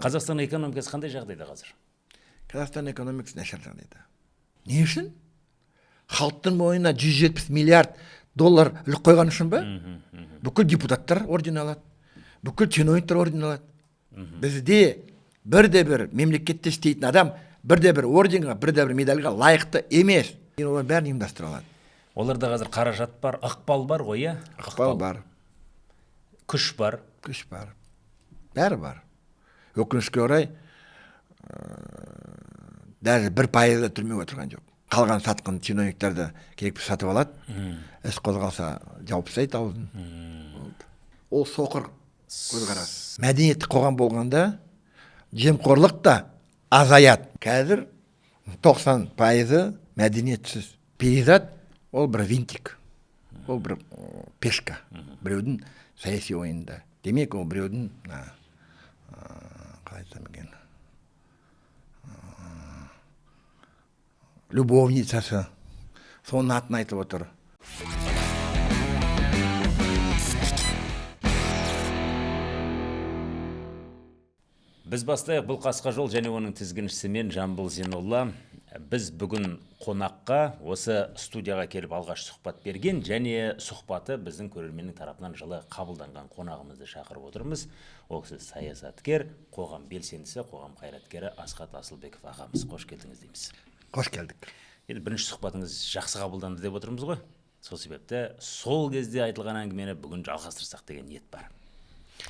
Қазақстан экономикасы қандай жағдайда қазір? Қазақстан экономикасы нашар жағдайда. Не үшін? Халықтың мойнына 170 миллиард доллар үлік қойған үшін ба? Бүкіл депутаттар орден алады. Бүкіл чиновниктер орден алады. Бізде бірде-бір мемлекетте істейтін адам бірде-бір орденға, бірде-бір медальға лайықты емес. Олар бәрін ұйымдастыра алады. Оларда қазір қаражат бар, ықпал бар ғой, иә? Ықпал бар. Күш бар. Күш бар. Бәрі бар. Өкінішке орай, даже 1% түрмеге отырған жоқ. Қалған сатқын чиновниктерді керек сатып алады. Іс қозғалса жауып тастайды аузын. Ол соқыр көзқарас. Мәдениетті қоғам болғанда жемқорлық та азаяды. Қазір 90% мәдениетсіз. Перизат ол бір винтик. Ол бір пешка. Біреудің саяси ойында. Демек, ол біреудің қалай айтсам екен, любовницасы. Соның атын айтып отыр. Біз бастайық. Бұл қасқа жол және оның тізгіншісі мен Жамбыл Зейнолла. Біз бүгін қонаққа осы студияға келіп алғаш сұхбат берген және сұхбаты біздің көрерменнің тарапынан жылы қабылданған қонағымызды шақырып отырмыз. Ол кісі саясаткер, қоғам белсендісі, қоғам қайраткері Асхат Асылбеков ағамыз. Қош келдіңіз дейміз. Қош келдік. Енді бірінші сұхбатыңыз жақсы қабылданды деп отырмыз ғой. Сол себепті сол кезде айтылған әңгімені бүгін жалғастырсақ деген ниет бар.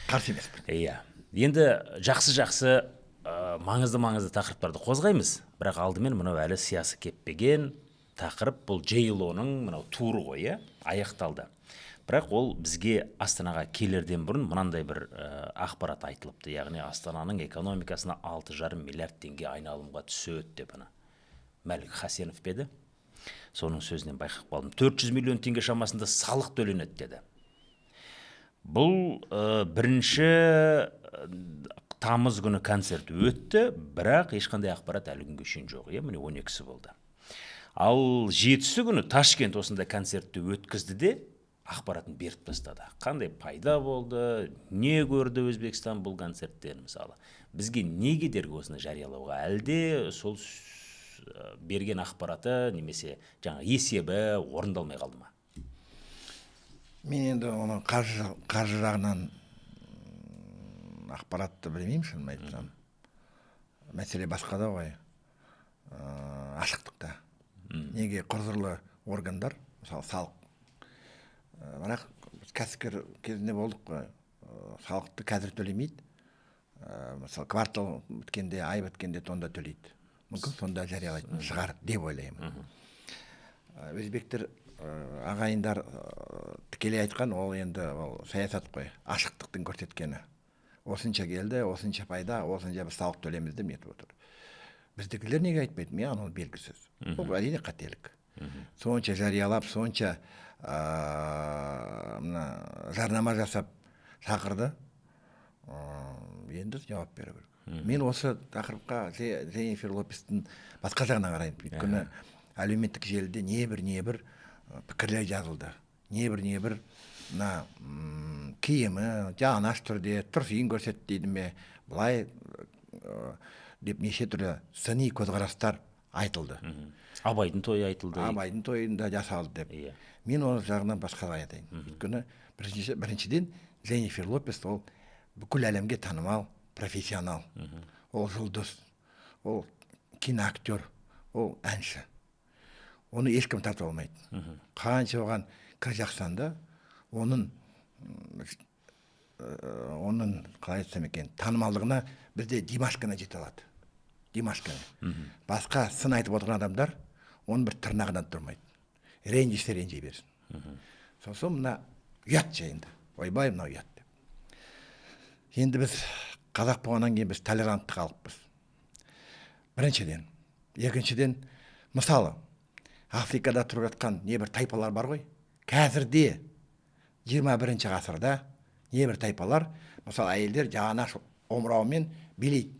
Қарсы емеспін. Иә. Енді жақсы маңызды тақырыптарды қозғаймыз. Бірақ алдымен мынау әлі сиясы кеппеген тақырып, бұл JLO-ның мынау туры ғой, аяқталды. Бірақ ол бізге Астанаға келерден бұрын мынандай бір ақпарат айтылыпты. Яғни Астананың экономикасына 6,5 миллиард теңге айналымға түседі деп. Мәлік Хасенов беді. Соның сөзінен байқап қалдым. 400 миллион теңге шамасында салық төленеді деді. Бұл бірінші тамыз күні концерт өтті, бірақ ешқандай ақпарат әлі күнге шейін жоқ. Міне 12-сі болды. Ал 7-сі күні Ташкент осында концертті өткізді де ақпаратын беріп тастады. Қандай пайда болды, не көрді Өзбекстан бұл концерттен мысалы. Бізге не кедергі осыны жариялауға? Әлде сол берген ақпараты немесе жаңа есебі орындалмай қалды ма? Мен енді оны қаржы жағынан ақпаратты білмеймін, шынын айтсам. Мәселе басқада ғой. Ашықтықта. Неге құзырлы органдар, мысалы салық. Бірақ кәсіпкер кезінде болдық қой. Салықты қазір төлемейді. Мысалы квартал біткенде, ай біткенде сонда төлейді. Мүмкін сонда жариялайтын шығар деп ойлаймын. Өзбектер ағайындар тікелей айтқан, ол енді саясат қой. Ашықтықтың көрсеткені. Осынша келді, осынша пайда, осынша біз салық төлеміз деп нетіп отыр. Біздікілер неге айтпайды? Маған ол белгісіз. Бұл әрине қателік. Сонша жариялап, сонша жарнама жасап шақырды. Енді жауап беру керек. Мен осы тақырыпқа Дженнифер Лопестің басқа жағына қараймын. Өйткені әлеуметтік желіде небір пікірлер жазылды. Небір киімі, жанаш түрде, тұрсыйын көрсетті дейді ме, бұлай деп неше түрі сыни көзқарастар айтылды. Абайдың тойы айтылды. Абайдың тойында жасалды деп. Мен оны жағынан басқа айтайын. Өйткені біріншіден Дженнифер Лопес ол бүкіл әлемге танымал, профессионал. Ол жұлдыз, ол киноактер, ол әнші. Оны ешкім тартып алмайды. Қанша оған кір жақсанда, оның қалай айтсам екен, танымалдығына бізде Димашкина жете алады. Димашкина. Басқа сын айтып отырған адамдар оның бір тырнағынан тұрмайды. Ренжісе ренжи берсін. Сосын мына ұят жайында. Ойбай, мына ұят деп. Енді біз қазақ болғаннан кейін біз толерантты халықпыз. Біріншіден. Екіншіден, мысалы, Африкада тұрып жатқан небір тайпалар бар ғой. Қазірде 21 ғасырда небір тайпалар, мысалы әйелдер жағанаш омырауымен билейді.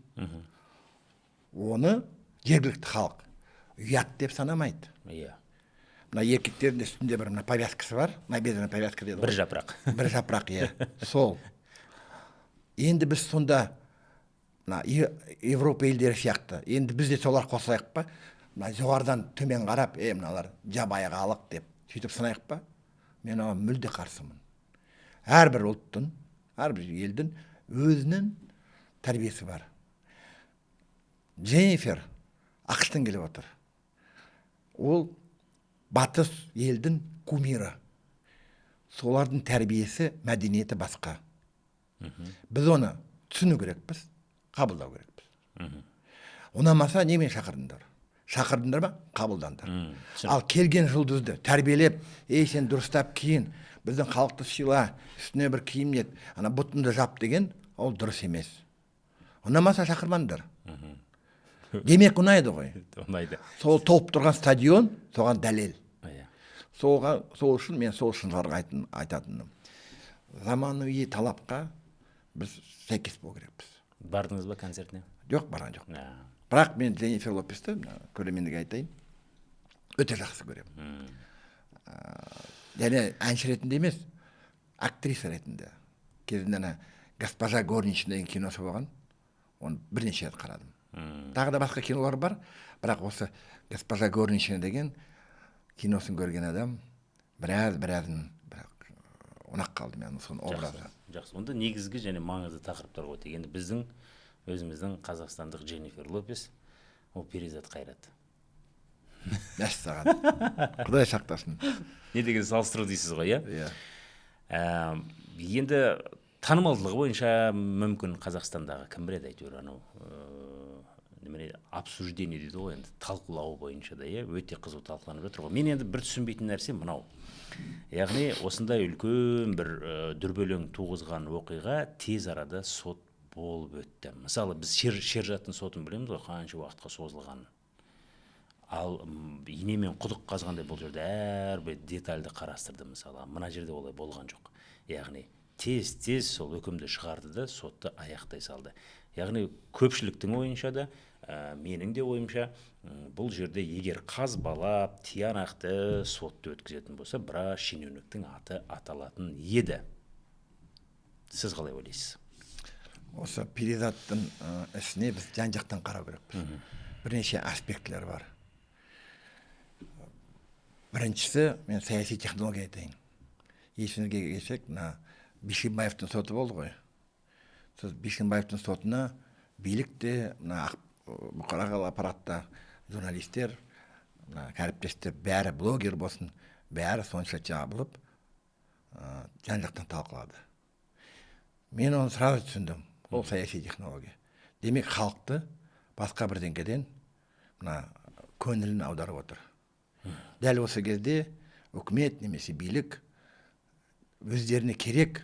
Оны жергілікті халық ұят деп санамайды. Мына еркектердің үстінде бір повязкасы бар, набедренная повязка деді. Бір жапырақ. Бір жапырақ, сол. Енді біз сонда мына Европа елдері сияқты. Енді біз де солар қосайық па? Мына жоғарыдан төмен қарап, мыналар жабайы халық деп сөйтіп сынайық па? Мен оған мүлде қарсымын. Әрбір ұлттың, әрбір елдің өзінің тәрбиесі бар. Дженнифер ақштан келіп отыр. Ол батыс елдің кумирі. Солардың тәрбиесі, мәдениеті басқа. Біз оны түсіну керекпіз, қабылдау керекпіз. Ұнамаса немен шақырдыңдар? Шақырдыңдар ма? Қабылдандар. Ал келген жұлдызды тәрбиелеп, сен дұрыстап киін, біздің халықты сыйла, үстіне бір киім нет, ана бұтынды жап деген, ол дұрыс емес. Ұнамаса шақырмаңдар. Демек ұнайды ғой. Ұнайды. Сол толып тұрған стадион, соған дәлел. Сол үшін мен сол шындарға айтатыным. Заманауи талапқа біз сәйкес болу керекпіз. Бардыңыз ба концертіне? Жоқ, барған жоқ. Бірақ мен Дженнифер Лопесті көрермендерге айтайын, өте жақсы көремін. Және әнші ретінде емес, актриса ретінде. Кезінде «Госпожа горничная» деген киносы болған, оны бірнеше рет қарадым. Тағы да басқа кинолар бар, бірақ осы «Госпожа горничная» деген киносын көрген адам біразын ұнақ қалды мен соның образы. Жақсы. Онда негізгі және маңызды тақырыптар ғой. Енді біздің өзіміздің қазақстандық Дженнифер Лопес, ол перизат қайрат. Мәссаған. Құдай сақтасын. Не деген салыстыру дейсіз ғой, иә? Енді танымалдылығы бойынша мүмкін Қазақстандағы кім біледі әйтеуір анау обсуждение дейді ғой, енді талқылау бойынша да, өте қызу талқыланып жатыр ғой. Мен енді бір түсінбейтін нәрсе мынау. Яғни осындай үлкен бір дүрбелең туғызған оқиға тез арада сот болып өтті. Мысалы, біз Шержаттың сотын білеміз ғой, қанша уақытқа созылғанын. Ал инемен құдық қазғандай бұл жерде әрбір детальді қарастырды, мысалы. Мына жерде олай болған жоқ. Яғни тез сол үкімді шығарды да сотты аяқтай салды. Яғни көпшіліктің ойынша да, менің де ойымша, бұл жерде егер қазбалап, тиянақты сотты өткізетін болса, біраз шенеуніктің аты аталатын еді. Сіз қалай ойлайсыз? Осы перизаттың ісіне біз жан-жақтан қарау керекпіз. Бірнеше аспектілер бар. Біріншісі, мен саяси технология айтайын. Есіңізге келсек, Бишімбаевтың соты болды ғой. Сіз Бишімбаевтың сотына билікте, бұқаралық аппаратта журналистер, кәріптестер, бәрі блогер болсын, бәрі сонша жабылып, жан-жақтан талқылады. Мен оны сразу түсіндім. Ол саяси технология. Демек, халықты басқа бір деңгейден көңілін аударып отыр. Дәл осы кезде үкімет немесе билік өздеріне керек,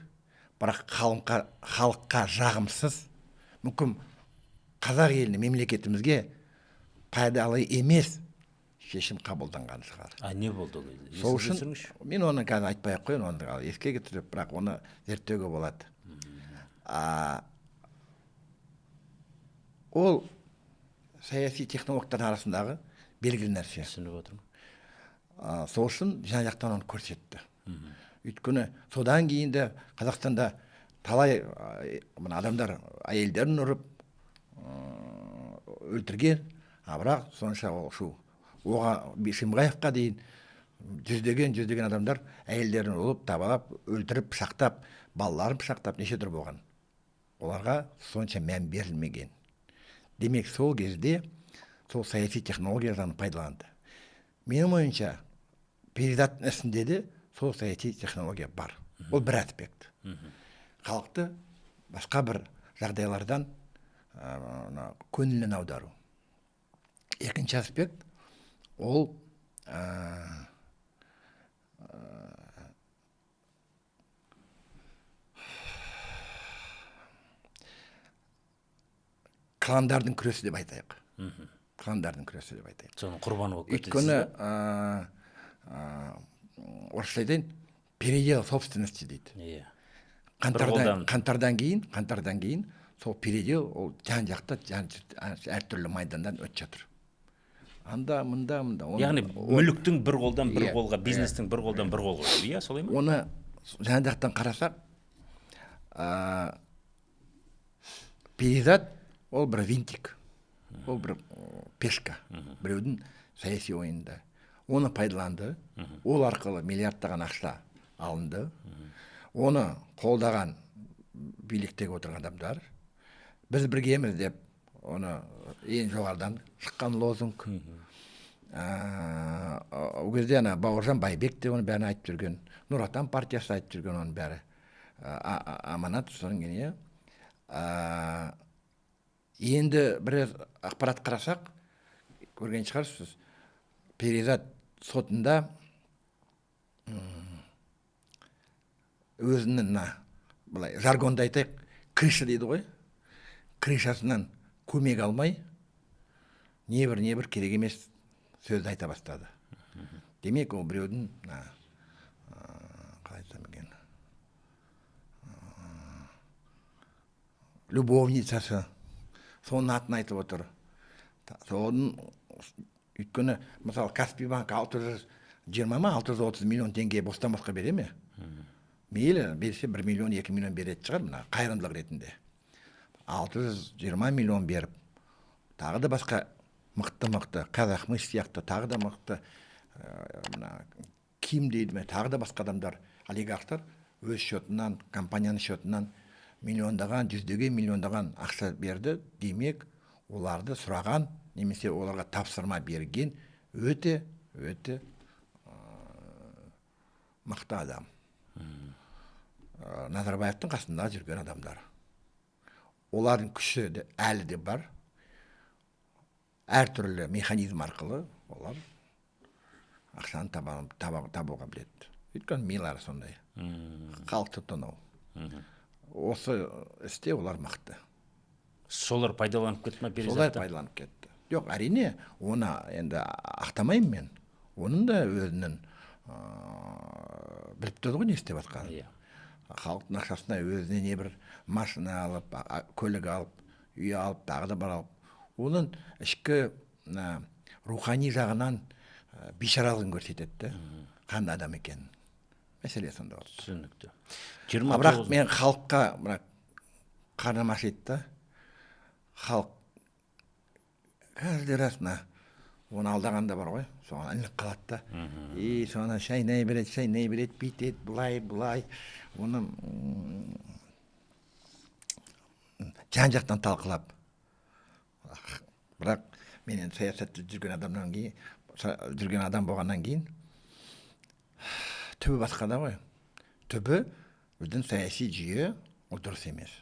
бірақ халыққа жағымсыз, мүмкін қазақ еліне, мемлекетімізге пайдалы емес шешім қабылданған шығар. Не болды? Сол үшін мен оны қазір айтпай ақ қояйын, оны еске кетіріп, бірақ оны зерттеуге болады. Ол саяси технологтардың арасындағы белгілі нәрсе. Түсініп отырмын. Сол үшін жан-жақтан оны көрсетті. Өйткені содан кейін де Қазақстанда талай адамдар әйелдерін ұрып өлтірген, бірақ сонша оған Бишімбаевқа дейін жүздеген адамдар әйелдерін ұрып, табалап, өлтіріп, пышақтап, балаларын пышақтап, неше түр болған. Оларға сонша мән берілмеген. Демек, сол кезде сол саяси технологияны пайдаланды. Менің ойымша, перизаттың ісінде де сол саяси технология бар. Ол бір аспект. Халықты басқа бір жағдайлардан көңілін аудару. Екінші аспект, ол кландардың күресі деп айтайық. Кландардың күресі деп айтайық. Соның құрбаны болып кетесіз. Өйткені орысша айтайын, передел собственности дейді. Қаңтардан кейін сол передел ол жан-жақта әртүрлі майдандан өтіп жатыр. Анда, мұнда. Яғни мүліктің бір қолдан бір қолға, бизнестің бір қолдан бір қолға. Иә, солай ма? Оны жан-жақтан қарасақ, перизат ол бір винтик, ол бір пешка біреудің саяси ойында. Оны пайдаланды, ол арқылы миллиардтаған ақша алынды. Оны қолдаған биліктегі отырған адамдар, біз біргеміз деп, оны ең жоғарыдан шыққан лозунг. Ол кезде ана Бауыржан Байбек те оны бәрін айтып жүрген, Нұр Отан партиясы айтып жүрген оның бәрі. Аманат соның кейін. Енді бір ақпарат қарасақ, көрген шығарсыз, Перизат сотында өзінің былай жаргонда айтайық, крыша дейді ғой, крышасынан көмек алмай, небір керек емес сөзді айта бастады. Демек, ол біреудің қалай айтсам екен, любовницасы, соның атын айтып отыр. Соның өйткені, мысалы, Каспий банк 620-630 миллион теңге бостан босқа бере ме? Мейлі, берсе 1 миллион, 2 миллион береді шығар, мына қайырымдылық ретінде. 620 миллион беріп, тағы да басқа мықты, Қазақмыс сияқты, тағы да мықты, Ким дейді ме, тағы да басқа адамдар, олигархтар өз шотынан, компанияның шотынан миллиондаған, жүздеген миллиондаған ақша берді. Демек, оларды сұраған, немесе оларға тапсырма берген өте мықты адам. Назарбаевтың қасында жүрген адамдар. Олардың күші әлі де бар. Әртүрлі механизм арқылы олар ақшаны табуға біледі. Өйткені милары сондай. Халықты тонау. Осы істе олар мықты. Солар пайдаланып кетті ма Перизатты? Солар пайдаланып кетті. Жоқ, әрине, оны енді ақтамаймын мен. Оның да өзінің біліп тұрды ғой не істеп жатқанын. Халықтың ақшасына өзіне не бір машина алып, көлік алып, үй алып, тағы да бар алып. Оның ішкі рухани жағынан бейшаралығын көрсетеді. Қандай адам екен. Мәселе сонда болды. Түсінікті. Бірақ мен халыққа қарным ашиды. Халық қазір расына оны алдағанда бар ғой, соған ілініп қалады да. Соны шайнай береді, бүйтеді, бұлай. Оны жан-жақтан талқылап. Бірақ мен саясатта жүрген адам болғаннан кейін, түбі басқада ғой. Түбі біздің саяси жүйе ол дұрыс емес.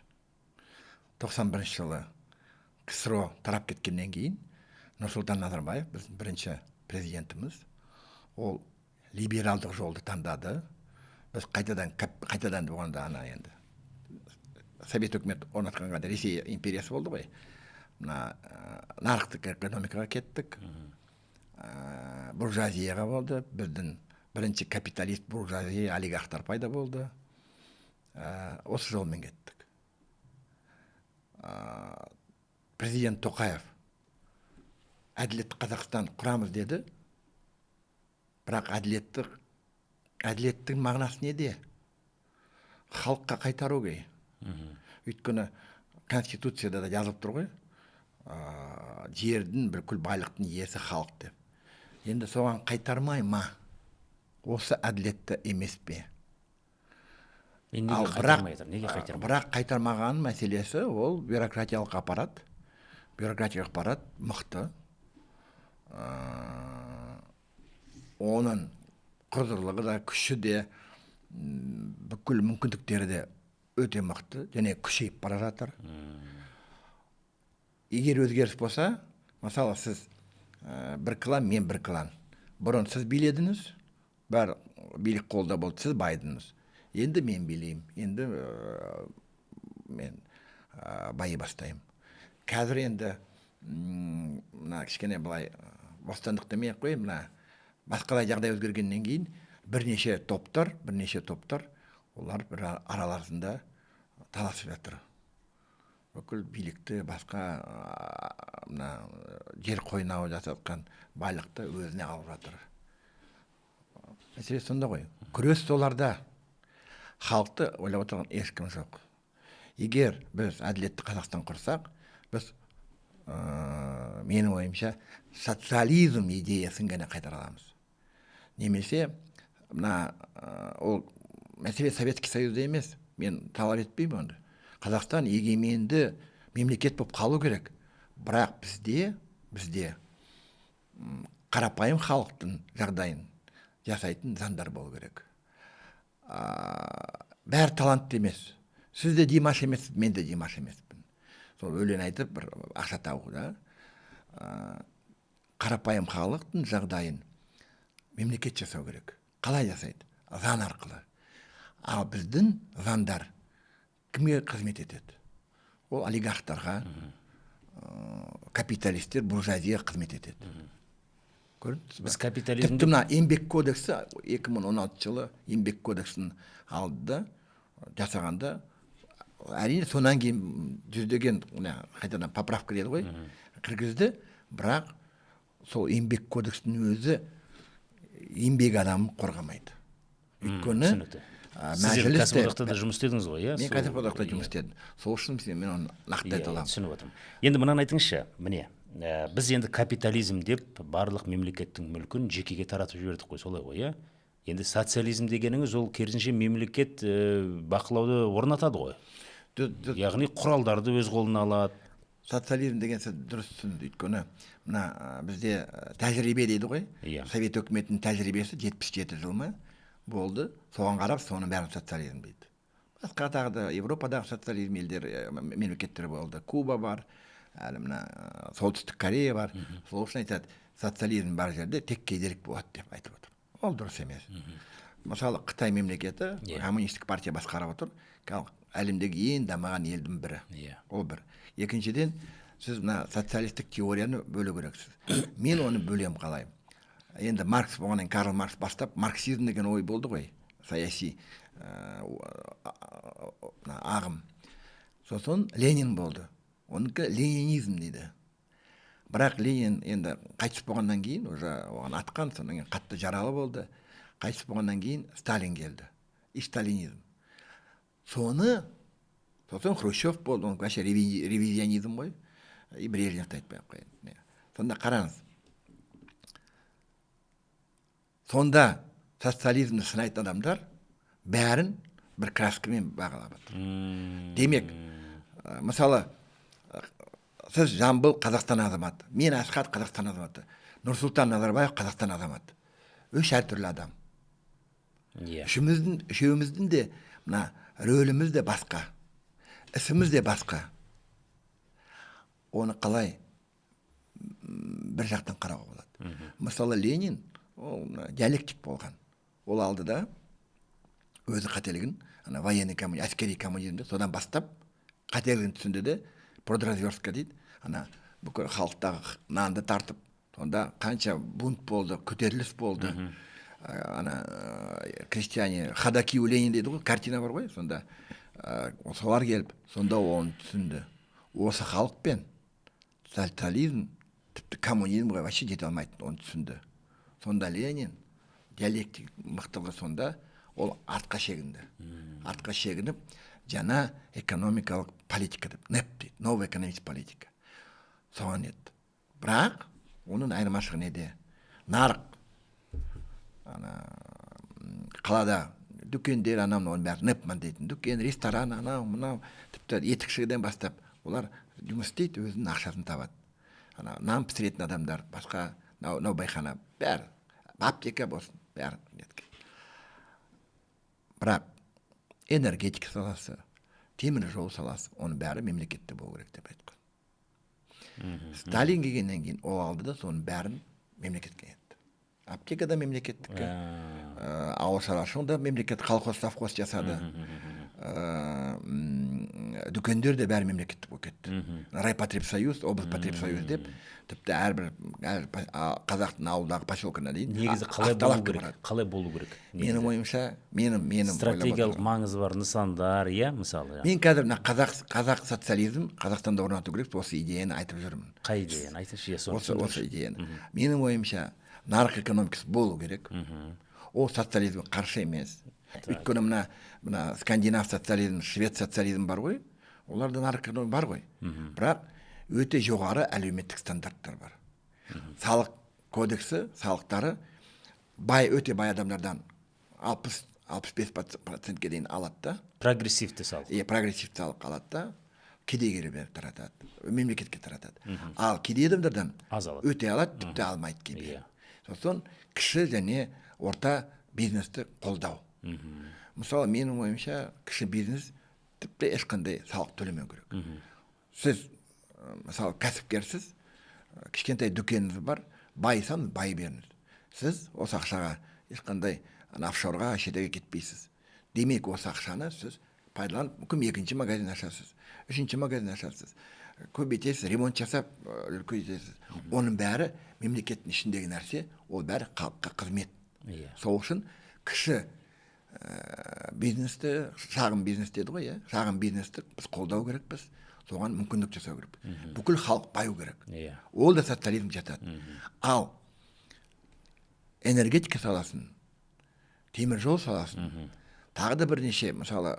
91 жылы КСРО тарап кеткеннен кейін Нұрсұлтан Назарбаев, біздің бірінші президентіміз, ол либералдық жолды таңдады. Біз қайтадан болғанда енді Совет үкімет орнатқанға да Ресей империясы болды ғой. Нарықтық экономикаға кеттік. Буржуазияға болды. Біздің бірінші капиталист буржуазия олигархтар пайда болды. Осы жолмен кеттік. Президент Тоқаев әділетті Қазақстан құрамыз деді. Бірақ әділеттің мағынасы неде? Халыққа қайтару керек. Өйткені Конституцияда да жазылып тұр ғой. Жердің бүкіл байлықтың иесі халық деп. Енді соған қайтармай ма? Осы әділетті емес пе? Неге қайтармайды? Бірақ қайтармаған мәселесі ол бюрократиялық аппарат. Бюрократиялық аппарат мықты. Оның құзырлығы да, күші де, бүкіл мүмкіндіктері де өте мықты, және күшейіп бара жатыр. Егер өзгеріс болса, мысалы сіз бір клан, мен бір клан. Бұрын сіз биледіңіз, бар билік қолда болды, сіз байдыңыз. Енді мен билеймін, енді мен байы бастаймын. Қазір енді кішкене былай бостандық демей қойып, басқалай жағдай өзгергеннен кейін бірнеше топтар, олар бір араларында таласып жатыр. Бүкіл билікті басқа жер қойнауы жасатқан байлықты өзіне алып жатыр. Мәселе сонда ғой. Күрес соларда. Халықты ойлап отырған ешкім жоқ. Егер біз әділетті Қазақстан құрсақ, біз менің ойымша социализм идеясын ғана қайтара аламыз. Немесе мына ол мәселе Советский Союзда емес, мен талап етпеймін онда. Қазақстан егеменді мемлекет болып қалу керек. Бірақ бізде қарапайым халықтың жағдайын жасайтын заңдар болу керек. Бәрі талантты емес. Сіз де Димаш емес, мен де Димаш емеспін. Сол өлең айтып бір ақша табу да. Қарапайым халықтың жағдайын мемлекет жасау керек. Қалай жасайды? Заң арқылы. Ал біздің заңдар кімге қызмет етеді? Ол олигархтарға, капиталистер, буржуазия қызмет етеді. Көрдіңіз бе? Біз капитализмді... Тіпті мына еңбек кодексі 2016 жылы еңбек кодексін алды да жасағанда, әрине сонан кейін жүздеген қайтадан поправка дейді ғой, кіргізді, бірақ сол еңбек кодексінің өзі еңбек адамын қорғамайды. Өйткені сіздер кәсіподақта жұмыс істедіңіз ғой, иә? Мен кәсіподақта жұмыс істедім. Сол үшін мен оны нақты айта аламын. Түсініп отырмын. Енді мынаны айтыңызшы, міне, біз енді капитализм деп барлық мемлекеттің мүлкін жекеге таратып жібердік қой, солай ғой, иә? Енді социализм дегеніңіз ол керісінше мемлекет бақылауды орнатады ғой. Яғни құралдарды өз қолына алады. Социализм деген сөз дұрыс түсінді. Өйткені мына бізде тәжірибе дейді ғой. Совет өкіметінің тәжірибесі 77 жыл ма болды. Соған қарап, соның бәрін социализм дейді. Басқа тағы да Европадағы социализм елдер, мемлекеттер болды. Куба бар, әлі мына Солтүстік Корея бар. Сол үшін айтады, социализм бар жерде тек кедейлік болады деп айтып отыр. Ол дұрыс емес. Мысалы, Қытай мемлекеті, коммунистік партия басқарып отыр. Әлемдегі ең дамыған елдің бірі. Ол бір. Екіншіден, сіз мына социалистік теорияны бөлу керексіз. Мен оны бөлем қалай. Енді Маркс болғаннан Карл Маркс бастап, марксизм деген ой болды ғой, саяси ағым. Сосын Ленин болды. Оныкі ленинизм дейді. Бірақ Ленин енді қайтыс болғаннан кейін, уже оған атқан, содан кейін қатты жаралы болды. Қайтыс болғаннан кейін Сталин келді. И сталинизм. Сосын Хрущев болды, оның вообще ревизионизм ғой, и Брежневті айтпай қойын. Сонда қараңыз. Сонда социализмді сынайтын адамдар бәрін бір краскамен бағалап отыр. Демек, мысалы, сіз Жамбыл Қазақстан азаматы, мен Асхат Қазақстан азаматы, Нұрсұлтан Назарбаев Қазақстан азаматы. Үш әртүрлі адам. Үшеуміздің де мына рөліміз де басқа, ісіміз де басқа. Оны қалай бір жақтан қарауға болады. Мысалы, Ленин ол диалектик болған. Ол алды да өзі қателігін, военный коммунизм, әскери коммунизмді содан бастап қателігін түсінді де продразверстка дейді. Бүкіл халықтағы нанды тартып, сонда қанша бунт болды, көтеріліс болды. Крестьяне, ходаки у Ленина дейді ғой, картина бар ғой, сонда солар келіп, сонда оны түсінді. Осы халықпен социализм, тіпті коммунизмға вообще жете алмайтын, оны түсінді. Сонда Ленин диалектик мықтылығы сонда ол артқа шегінді. Артқа шегініп, жаңа экономикалық политика деп, НЭП дейді, новая экономическая политика. Соған еді. Бірақ оның айырмашылығы неде? Нарық. Қалада дүкендер, оның бәрі НЭПман дейтін. Дүкен, ресторан, мынау, тіпті етікшіден бастап, олар жұмыс істейді, өзінің ақшасын табады. Нан пісіретін адамдар, басқа наубайхана, бәрі, аптека болсын, бәрі. Бірақ энергетика саласы, темір жол саласы, оның бәрі мемлекетте болу керек деп айтқан. Сталин келгеннен кейін ол алды да соның бәрін мемлекетке етті. Аптека да мемлекеттікі, ауыл шаруашылығында мемлекет колхоз совхоз жасады. Дүкендер де бәрі мемлекеттік болып кетті. Райпотребсоюз, облпотребсоюз деп, тіпті әрбір қазақтың ауылдағы поселкына дейін. Негізі қалай болу керек? Менің ойымша, менің стратегиялық маңызы бар нысандар, иә, мысалы. Мен қазір қазақ социализм Қазақстанда орнату керек, осы идеяны айтып жүрмін. Қай идеяны айтыңызшы? Осы идеяны. Менің ойымша, нарық экономикасы болу керек. Ол социализм қарсы емес. Өйткені мына скандинав социализм, швед социализм бар ғой, оларда нарық экономика бар ғой. Бірақ өте жоғары әлеуметтік стандарттар бар. Салық кодексі, салықтары өте бай адамдардан 60-65%-ке дейін алады да. Прогрессивті салық. Прогрессивті салық алады да, кедейге таратады, мемлекетке таратады. Ал кедей адамдардан өте алады, тіпті алмайды кедей. Сосын кіші және орта бизнесті қолдау. Мысалы, менің ойымша, кіші бизнес тіпті ешқандай салық төлемеу керек. Сіз, мысалы, кәсіпкерсіз, кішкентай дүкеніңіз бар, байысаңыз бай беріңіз. Сіз осы ақшаға ешқандай офшорға, шетелге кетпейсіз. Демек, осы ақшаны сіз пайдаланып, мүмкін екінші магазин ашасыз, үшінші магазин ашасыз, көбейтесіз, ремонт жасап, үлкейтесіз. Оның бәрі мемлекеттің ішіндегі нәрсе, ол бәрі халыққа қызмет. Сол үшін кіші бизнесті, шағын бизнес деді ғой, шағын бизнесті біз қолдау керекпіз, соған мүмкіндік жасау керек. Бүкіл халық баю керек. Ол да социализм жатады. Ал энергетика саласын, темір жол саласын, тағы да бірнеше, мысалы,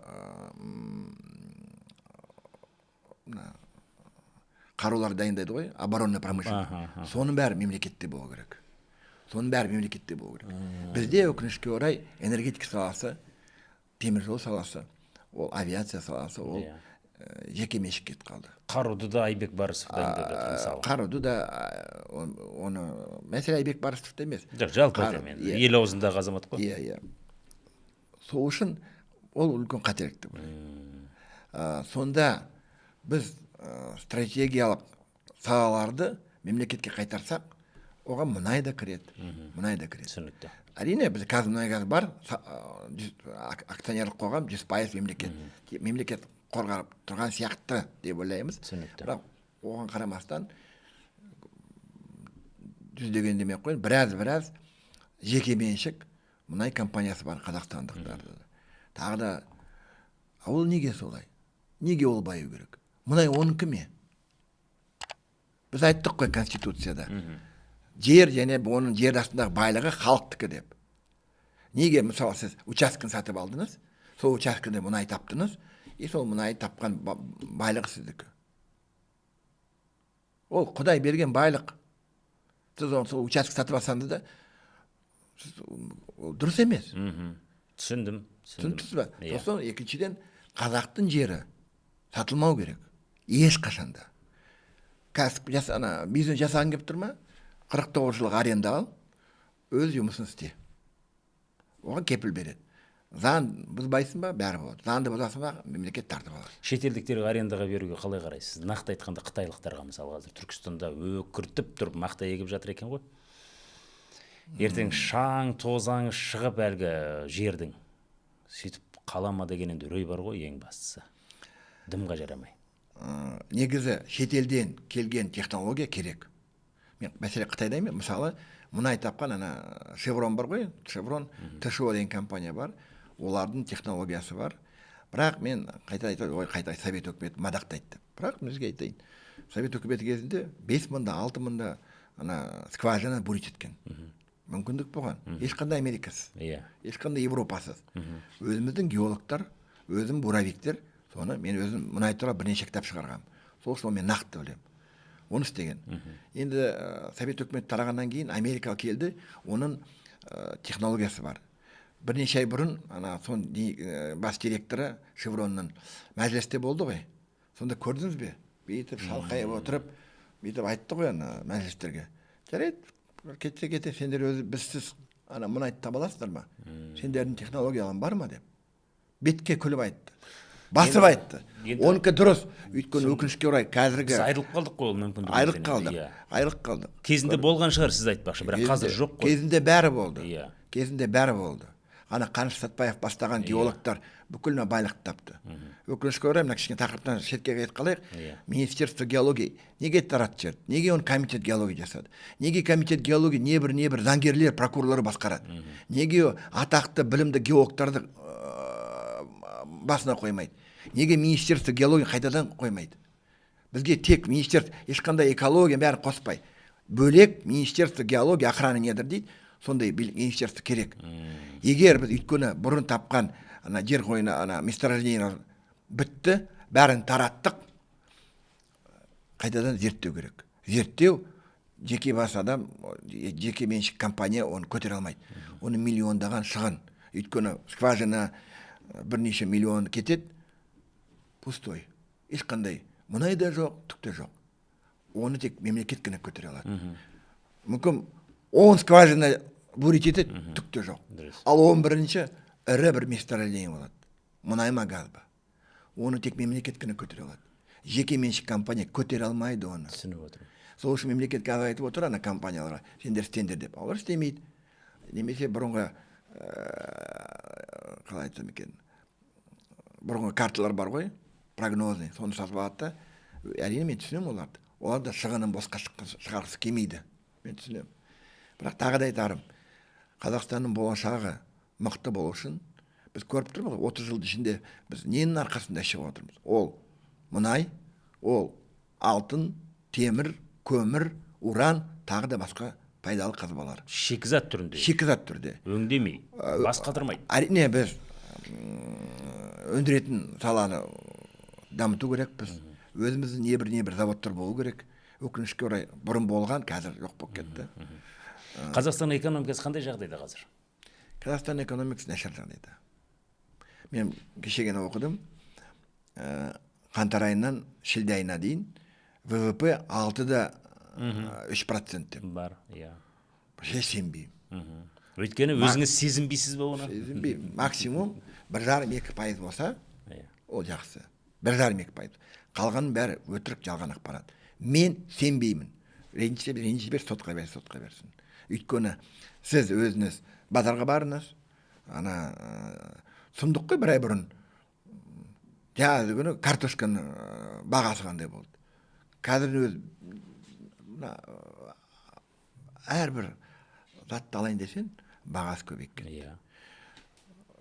қарулар дайындайды ғой, оборонный промышленность. Соның бәрі мемлекетте болу керек. Бізде өкінішке орай энергетика саласы, темір жол саласы, ол авиация саласы, ол жеке меншікке кетіп қалды. Қаруды да Айбек Барысов дайындап жатыр мысалы. Қаруды да оны мәселе Айбек Барысовта емес. Жалпы айтамын, ел аузындағы азамат қой. Иә. Сол үшін ол үлкен қателікті. Сонда біз стратегиялық салаларды мемлекетке қайтарсақ, оған мұнай да кіреді. Түсінікті. Әрине, біз Қазмұнайгаз бар, акционерлік қоғам 100% мемлекет қорғап тұрған сияқты деп ойлаймыз. Бірақ оған қарамастан жүздеген демей қойын, біраз жеке меншік мұнай компаниясы бар қазақстандықтарды. Тағы да, ол неге солай? Неге ол баю керек? Мұнай оның кіме? Біз айттық қой Конституцияда. Жер және оның жер астындағы байлығы халықтікі деп. Неге, мысалы, сіз учаскін сатып алдыңыз, сол учаскінде мұнай таптыңыз, сол мұнай тапқан байлығы сіздікі. Ол Құдай берген байлық. Сіз сол участок сатып алсаңыз да, дұрыс емес. Түсіндім. Түсіндіңіз ба? Сосын екіншіден, қазақтың жері сатылмау керек. Ешқашанда. Бизнес жасаған кеп тұр ма? 49 жылға аренда ал, өз жұмысын істе. Оған кепіл береді. Заң бұзбайсың ба, бәрі болады. Заңды бұзасың ба, мемлекет тартып алады. Шетелдіктерге арендаға беруге қалай қарайсыз? Нақты айтқанда қытайлықтарға мысалы қазір Түркістанда өкіртіп тұрып мақта егіп жатыр екен ғой. Ертең шаң, тозаң шығып әлгі жердің. Сөйтіп қалама деген енді үрей бар ғой ең бастысы. Дымға жарамай. Негізі шетелден келген технология керек. Мен мәселе Қытайда емес, мысалы, мұнай тапқан Шеврон бар ғой, Шеврон, ТШО деген компания бар, олардың технологиясы бар. Бірақ мен қайта Совет өкіметі мадақтайды. Бірақ бізге айтайын, Совет өкіметі кезінде 5 мыңда, 6 мыңда скважина бурить еткен. Мүмкіндік болған. Ешқандай Америкасыз, ешқандай Европасыз. Өзіміздің геологтар, өзім буровиктер, соны мен өзім мұнай туралы бірнеше кітап шығарғам. Сол үшін мен нақты білемін. Оны істеген. Енді Совет өкіметі тарағаннан кейін Америка келді, оның технологиясы бар. Бірнеше ай бұрын бас директоры Шевронның мәжілісте болды ғой. Сонда көрдіңіз бе? Бүйтіп шалқайып отырып, бүйтіп айтты ғой мәжілістерге. Жарайды, кетсе, сендер өзі бізсіз мұнайды таба аласыздар ма? Сендердің технологияларың бар ма деп. Бетке күліп айтты. Басып айтты. Оныкі дұрыс. Өйткені өкінішке орай қазіргі... Біз айырылып қалдық қой ол мүмкіндік. Айырылып қалдық. Кезінде болған шығар сіз айтпақшы, бірақ қазір жоқ қой. Кезінде бәрі болды. Қаныш Сәтбаев бастаған геологтар бүкіл байлықты тапты. Өкінішке орай, мына кішкене тақырыптан шетке кетіп қалайық. Министерство геологии неге таратты жерді? Неге оны комитет геологии жасады? Неге комитет геологии небір заңгерлер, прокурорлары басқарады? Неге атақты білімді геологтарды басына қоймайды? Неге министерство геология қайтадан қоймайды? Бізге тек министерство, ешқандай экология бәрін қоспай. Бөлек министерство геология охрана недір дейді, сондай министерство керек. Егер біз өйткені бұрын тапқан жер қойны месторождение бітті, бәрін тараттық, қайтадан зерттеу керек. Зерттеу жеке бас адам, жеке меншік компания оны көтере алмайды. Оны миллиондаған шығын. Өйткені скважина бірнеше миллион кетеді, пустой. Ешқандай мұнай да жоқ, түк те жоқ. Оны тек мемлекет қана көтере алады. Мүмкін 10 скважина бурить етеді, түк те жоқ. Ал 11-ші ірі бір месторождение болады. Мұнай ма, газ ба. Оны тек мемлекет қана көтере алады. Жеке меншік компания көтере алмайды оны. Түсініп отырмын. Сол үшін мемлекет қазір айтып отыр ана компанияларға, сендер істеңдер деп. Олар істемейді. Немесе бұрынғы қалай айтсам екен, бұрынғы карталар бар ғой, прогнозный, соны сатып алады да, әрине мен түсінемін оларды. Олар да шығынын босқа шығарғысы келмейді. Мен түсінемін. Бірақ тағы да айтарым, Қазақстанның болашағы мықты болу үшін біз көріп тұрмыз, 30 жыл ішінде біз ненің арқасында шығып отырмыз. Ол мұнай, ол алтын, темір, көмір, уран, тағы да басқа пайдалы қазбалар. Шикізат түрінде. Шикізат түрде. Өңдемей, бас қатырмайды. Әрине біз өндіретін саланы дамыту керекпіз. Өзіміздің небір заводтар болу керек. Өкінішке орай бұрын болған, қазір жоқ болып кетті. Қазақстан экономикасы қандай жағдайда қазір? Қазақстан экономикасы нашар жағдайда. Мен кешегені оқыдым. Қаңтар айынан шілде айына дейін ВВП 6,3% деп. Бар, иә. Сенбеймін. Өйткені өзіңіз сезінбейсіз бе оны? Сезінбеймін. Максимум 1,5-2% болса, ол жақсы. 1,5-2%. Қалғанның бәрі өтірік, жалған ақпарат. Мен сенбеймін. Ренжісе сотқа берсін. Өйткені сіз өзіңіз базарға барыңыз, сұмдық қой бір ай бұрын. Жаңағы күні картошканың бағасы қандай болды. Қазір өз әрбір затты алайын десең, бағасы көбейіп кетті.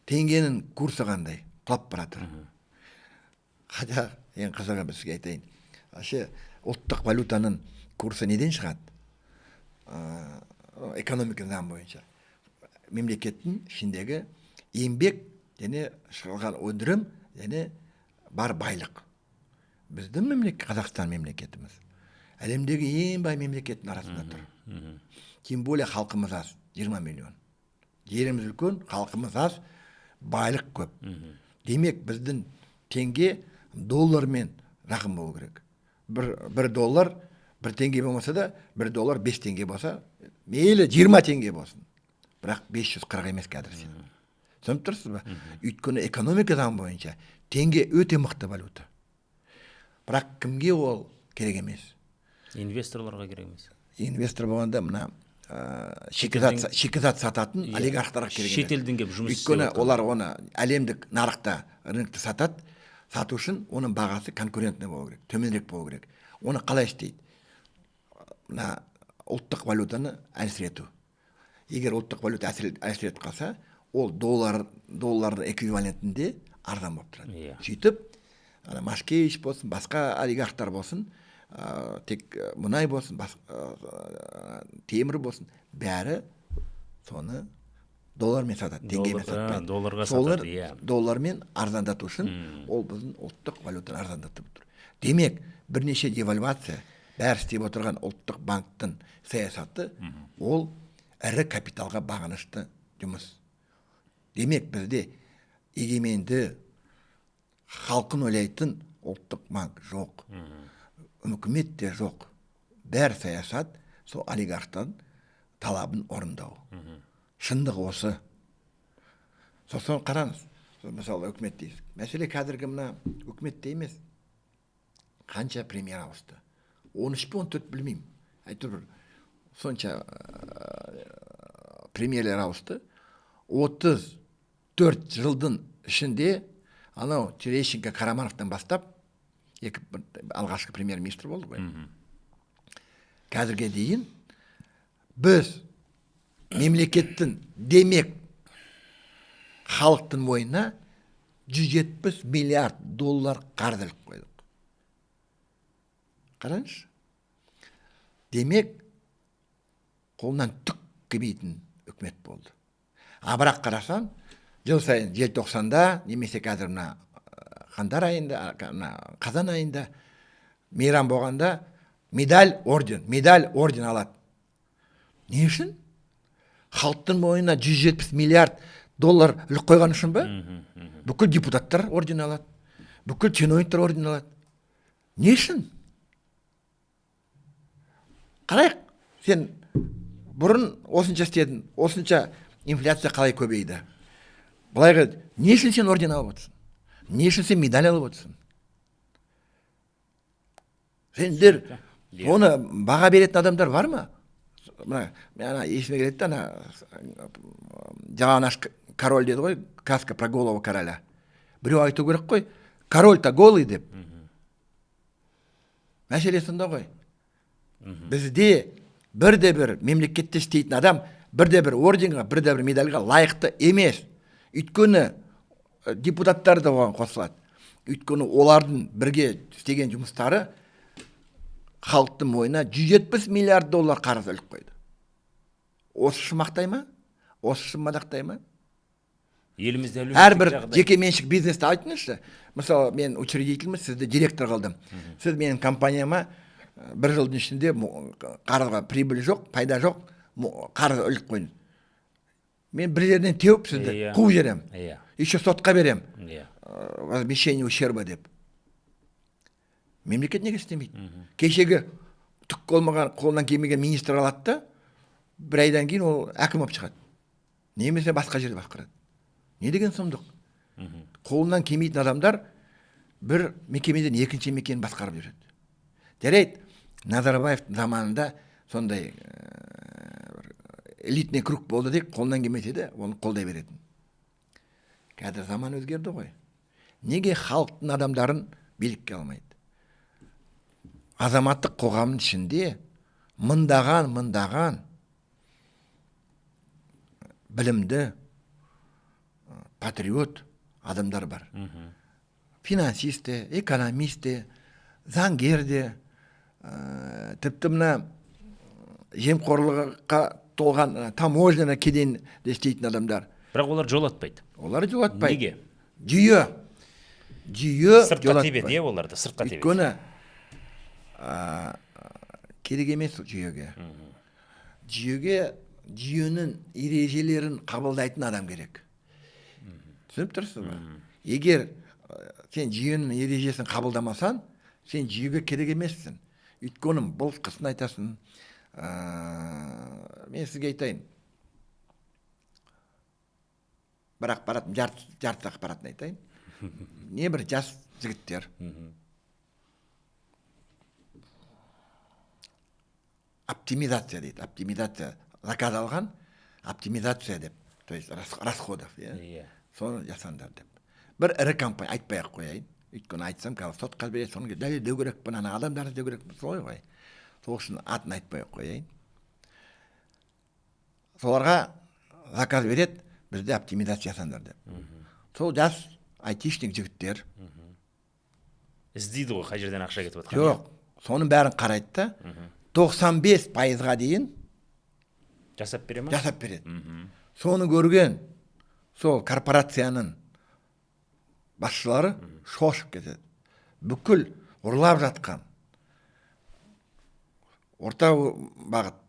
Теңгенің курсы қандай? Құлап баратыр. Хотя ең қызығы бір сізге айтайын. Ұлттық валютаның курсы неден шығады? Экономика заң бойынша. Мемлекеттің ішіндегі еңбек және шығылған өндірім және бар байлық. Біздің Қазақстан мемлекетіміз әлемдегі ең бай мемлекеттің арасында тұр. Тем более халқымыз аз, 20 миллион. Жеріміз үлкен, халқымыз аз, байлық көп. Демек біздің теңге доллармен рақым болу керек. Бір доллар 1 теңге болмаса да, 1 доллар 5 теңге болса, мейлі 20 теңге болсын. Бірақ 540 емес қазір сен. Түсініп тұрсыз ба? Өйткені экономика заң бойынша теңге өте мықты валюта. Бірақ кімге ол керек емес? Инвесторларға керек емес. Инвестор болғанда мына шикізат сататын олигархтарға керек емес. Шетелден келіп жұмыс істеп өйткені олар оны әлемдік нарықта, рынокта сатады. Сату үшін оның бағасы конкурентный болу керек, төменірек болу керек. Оны қалай істейді? Мына ұлттық валютаны әлсірету. Егер ұлттық валюта әлсіретіп қалса, ол доллардың эквивалентінде арзан болып тұрады. Сөйтіп, Машкевич болсын, басқа олигархтар болсын, тек мұнай болсын, темір болсын, бәрі соны доллармен сатады, теңгемен сатпайды. Долларға сатады, иә. Доллармен арзандату үшін ол біздің ұлттық валютаны арзандатып тұр. Демек, бірнеше девальвация, бәрі істеп отырған ұлттық банктың саясаты, ол ірі капиталға бағынышты жұмыс. Демек, бізде егеменді халқын ойлайтын ұлттық банк жоқ. Үкімет те жоқ. Бәр саясат сол олигархтан талабын орындау. Шындық осы. Сосын қараңыз. Мысалы, үкімет дейсіз. Мәселе қазіргі мына үкіметте емес. Қанша премьер ауысты? 13 пе 14 білмеймін. Әйтеуір сонша премьерлер ауысты. 34 жылдың ішінде анау Терещенко, Қарамановтан бастап алғашқы премьер-министр болды ғой. Қазірге дейін біз мемлекеттің демек халықтың мойнына 170 миллиард доллар қарыз іліп қойдық. Қараңызшы. Демек қолынан түк келмейтін үкімет болды. Бірақ қарасаң, жыл сайын желтоқсанда немесе қазір мына қаңтар айында, қазан айында мейрам болғанда медаль орден алады. Не үшін? Халықтың мойнына 170 миллиард доллар үлік қойған үшін ба? Бүкіл депутаттар орден алады. Бүкіл чиновниктер орден алады. Не үшін? Қарайық, сен бұрын осынша істедің, осынша инфляция қалай көбейді? Бұлайғы, не үшін сен орден алып отырсың? Не үшін сен медаль алып отырсың? Сендер оны баға беретін адамдар бар ма? Мен есіме келеді, жалаңаш король деді ғой, сказка про голову короля. Біреу айту керек қой, король-то голый деп. Мәселе сонда ғой. Бізде бірде-бір мемлекетте істейтін адам бірде-бір орденға, бірде-бір медальға лайықты емес. Өйткені депутаттар да оған қосылады. Өйткені олардың бірге істеген жұмыстары халықтың мойнына 170 миллиард доллар қарыз іліп қойды. Осы үшін мақтай ма? Осы үшін мадақтай ма? Елімізде әрбір жеке меншік бизнесті айтыңызшы. Мысалы, мен учредительмін, сізді директор қылдым. Сіз менің компанияма бір жылдың ішінде қарызға прибыль жоқ, пайда жоқ, қарыз іліп қойдыңыз. Мен бір жерден теуіп сізді қуып жерем. Еще сотқа берем. Возмещение ущерба деп. Мемлекет неге істемейді? Кешегі түк қолмаған, қолынан келмеген министр алады да, бір айдан кейін ол әкім болып шығады. Немесе басқа жерде басқарады. Не деген сұмдық? Қолынан келмейтін адамдар бір мекемеден екінші мекемені басқарып жүреді. Жарайды, Назарбаевтың заманында сондай элитный круг болды дейік, қолынан келмесе де, оны қолдай беретін. Қазір заман өзгерді ғой. Неге халықтың адамдарын билікке алмайды? Азаматтық қоғамның ішінде мыңдаған білімді, патриот адамдар бар. Финансисті, экономисті, заңгерді, тіпті мына жемқорлыққа толған таможняны кеден істейтін адамдар. Бірақ олар жолатпайды. Олар жолатпайды. Неге? Жүйе сыртқа тебеді, оларды сыртқа тебеді. Өйткені керек емес жүйеге. Жүйенің ережелерін қабылдайтын адам керек. Түсініп тұрсыз ба? Егер сен жүйенің ережесін қабылдамасан, сен жүйеге керек емессің. Өйткені бұл қысын айтасың. Мен сізге айтайын. Бір ақпарат, жарты ақпаратын айтайын. Не бір жас жігіттер. Оптимизация дейді. Оптимизация заказ алған, оптимизация деп. То есть расходов. Соны жасандар деп. Бір ірі компания, айтпай-ақ қояйын. Өйткені айтсам, қазір сотқа береді, соны дәлелдеу керекпін, ана адамдарды іздеу керекпін, солай ғой. Сол үшін атын айтпай-ақ қояйын. Соларға заказ береді, бізде оптимизация жасандар деп. Сол жас айтишник жігіттер. Іздейді ғой, қай жерден ақша кетіп отқан. Жоқ, соның бәрін қарайды да, 95%-ға дейін жасап бере ма? Жасап береді. Соны көрген сол корпорацияның басшылары шошып кетеді. Бүкіл ұрлап жатқан орта бағыт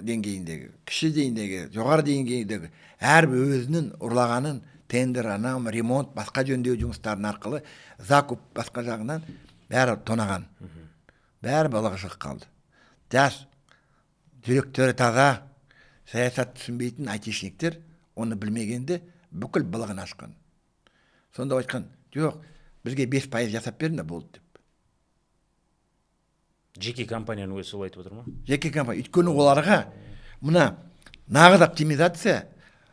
деңгейіндегі, кіші деңгейіндегі, жоғары деңгейіндегі әрбір өзінің ұрлағанын тендер, анау ремонт, басқа жөндеу жұмыстарын арқылы закуп басқа жағынан бәрі тонаған. Бәрі балаға шығып қалды. Жас, жүректері таза, саясат түсінбейтін айтишниктер оны білмегенде бүкіл балығын ашқан. Сонда айтқан, жоқ, бізге 5% жасап берді болды деп. Жеке компанияның өзі солай айтып отыр ма? Жеке компания. Өйткені оларға мына нағыз оптимизация,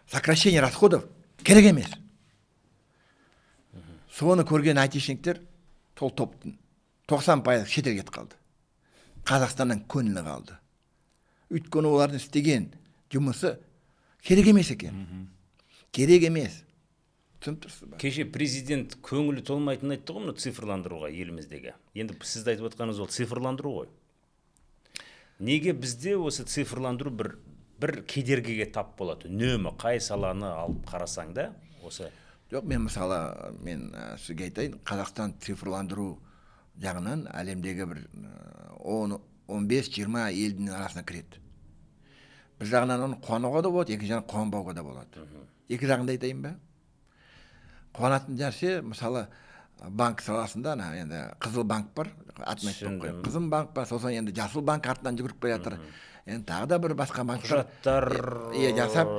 сокращение расходов керек емес. Соны көрген айтишниктер сол топтың 90% шетел кетіп қалды. Қазақстаннан көңілі қалды. Өйткені олардың істеген жұмысы керек емес екен. Керек емес. Кеше президент көңілі толмайтынын айтты ғой, мұны цифрландыруға еліміздегі. Енді сізді айтып отқаныңыз ол цифрландыру ғой. Неге бізде осы цифрландыру бір кедергіге тап болады? Үнемі қай саланы алып қарасаң да, осы. Жоқ, мен мысалы, мен сізге айтайын, Қазақстан цифрландыру жағынан әлемдегі бір 10-15-20 елдің арасына кіреді. Bir жағынан оны қуануға да болады, екі жағынан қуанбауға да болады. Екі жағында айтайын ба? Қуанатын нәрсе, мысалы, банк саласында, енді қызыл банк бар, атын айтып қой. Қызыл банк бар, сосын енді жасыл банк артынан жүгіріп келе жатыр. Енді тағы да бір басқа банктар жасап,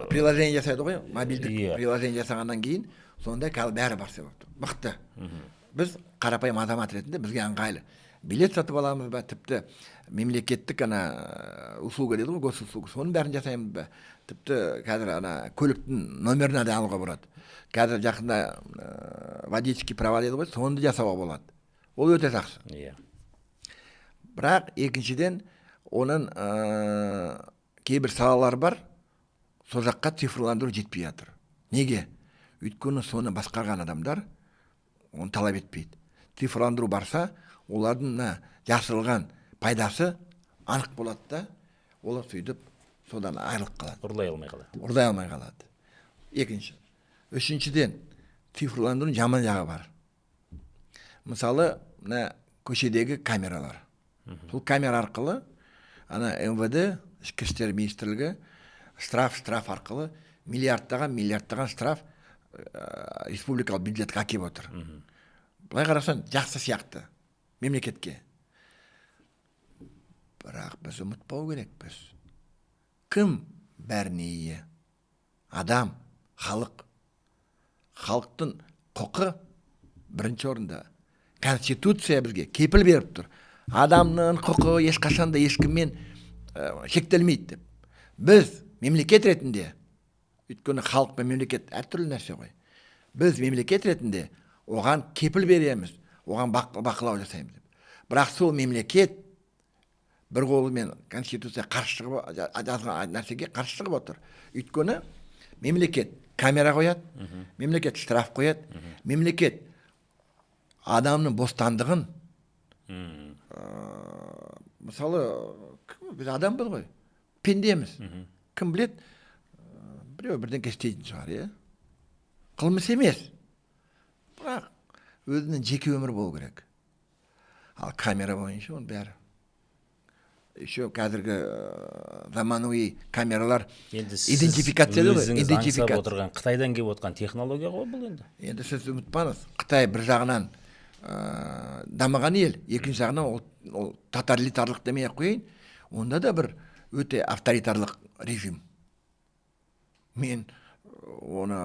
приложение жасайды ғой, мобильдік приложение жасағаннан кейін, сонда қазір бәрі бар себепті. Мықты. Біз қарапайым азамат ретінде бізге ыңғайлы. Билет сатып аламыз ба, тіпті мемлекеттік услуга дейді ғой, госуслуга, соның бәрін жасаймыз ба. Тіпті қазір көліктің номерін де алуға болады. Қазір жақында водительский права дейді ғой, соны жасауға болады. Ол өте жақсы. Бірақ екіншіден оның кейбір салалар бар, сол жаққа цифрландыру жетпей жатыр. Неге? Өйткені соны басқарған адамдар оны талап етпейді. Цифрландыру барса, олардың жасырылған пайдасы анық болады да, олар сөйтіп содан айырылып қалады. Ұрлай алмай қалады. Екінші. Үшіншіден, цифрландырудың жаман жағы бар. Мысалы, көшедегі камералар. Сол камера арқылы МВД, ішкі істер министрлігі штраф арқылы миллиардтаған штраф республикалық бюджетке әкеп отыр. Былай қарасаң, жақсы сияқты мемлекетке. Бірақ біз ұмытпау керек, біз. Кім бәріне ие? Адам, халық. Халықтың құқы бірінші орында. Конституция бізге кепіл беріп тұр. Адамның құқы ешқашанда ешкіммен шектелмейді деп. Біз мемлекет ретінде, өйткені халық пен мемлекет әртүрлі нәрсе ғой. Біз мемлекет ретінде оған кепіл береміз, оған бақылау жасаймыз деп. Бірақ сол мемлекет бір қолымен конституция жазған нәрсеге қарсы шығып отыр. Өйткені мемлекет камера қояды, мемлекет штраф қояды, мемлекет адамның бостандығын, мысалы, біз адамбыз ғой, пендеміз. Кім білет, біреу бірден істейтін шығар, қылмыс емес. Бірақ өзінің жеке өмір болу керек. Ал камера бойынша оның бәрі. Еще қазіргі заманауи камералар идентификация ғой. Өзіңіз аңсап отырған, Қытайдан келіп отырған технология ғой бұл енді. Енді сіз ұмытпаңыз, Қытай бір жағынан дамыған ел, екінші жағынан ол тоталитарлық демей қойын, онда да бір өте авторитарлық режим. Мен оны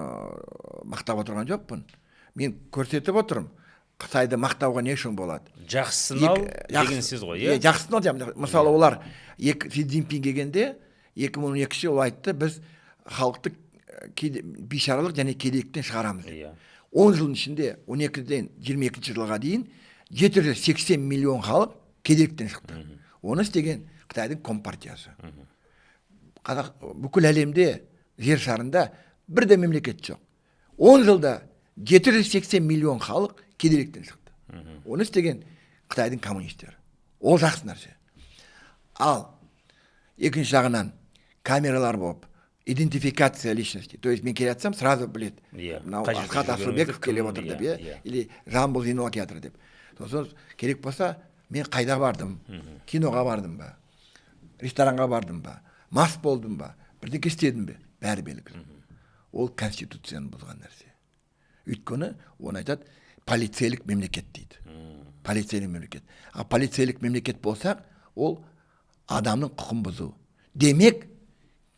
мақтап отырған жоқпын. Мен көрсетіп отырмын. Қытайды мақтауға не үшін болады? Жақсынал деген сіз ғой, е? Жақсынал деймін. Мысалы, олар Си Цзиньпин келгенде 2012 ол айтты, біз халықты бейшаралық және кедейліктен шығарамыз. 10 жылдың ішінде 12-ден 22 жылға дейін 780 миллион халық кедейліктен шықты. Оны істеген Қытайдың компартиясы. Бүкіл әлемде, жер шарында бірде мемлекет жоқ. 10 жылда 780 миллион халық кедейліктен шықты. Оны істеген Қытайдың коммунистері. Ол жақсы нәрсе. Ал екінші жағынан камералар болып, идентификация личности. То есть мен келе жатсам, сразу біледі. Асхат Асылбеков келіп отыр деп, или Жамбыл Зейнолла келе жатыр деп. Сосын керек болса, мен қайда бардым? Киноға бардым ба? Ресторанға бардым ба? Мас болдым ба? Бірдеңе істедім бе? Бәрі белгілі. Ол конституцияны бұзған нәрсе. Өйткені оны айтады, полицейлік мемлекет дейді. Полицейлік мемлекет. А полицейлік мемлекет болсақ, ол адамның құқын бұзу. Демек,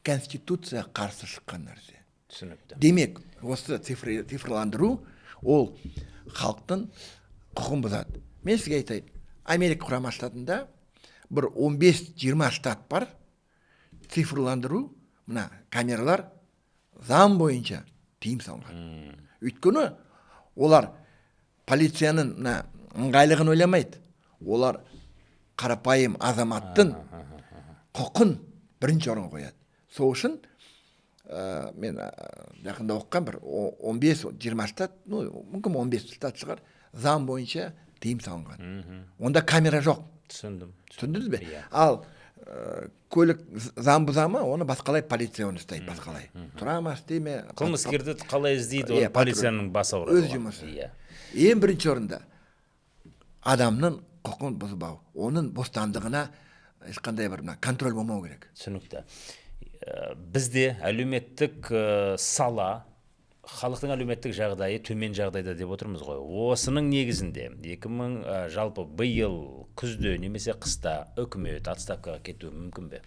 конституция қарсы шыққан нәрсе. Түсінікті. Демек, осы цифрландыру, ол халықтың құқын бұзады. Мен сізге айтайын, Америка құрама штатында бір 15-20 штат бар, цифрландыру, мына камералар заң бойынша тыйым салынған. Өйткені олар полицияның ыңғайлығын ойламайды. Олар қарапайым азаматтың құқын бірінші орынға қояды. Сол үшін мен жақында оқыған бір 15-20 штат, мүмкін 15 штат шығар, заң бойынша тыйым салынған. Онда камера жоқ. Түсіндіңіз бе? Ал көлік заң бұза ма, оны басқалай полиция оны ұстайды, басқалай. Тұра ма, істей ме? Қылмыскерді қалай іздейді, оны полицияның басы ауырады. Өз жұмысы. Ең бірінші орында адамның құқығын бұзбау, оның бостандығына ешқандай бір контроль болмау керек. Түсінікті. Бізде әлеуметтік сала, халықтың әлеуметтік жағдайы төмен жағдайда деп отырмыз ғой. Осының негізінде 2000 жалпы биыл күзде немесе қыста үкімет отставкаға кетуі мүмкін бе?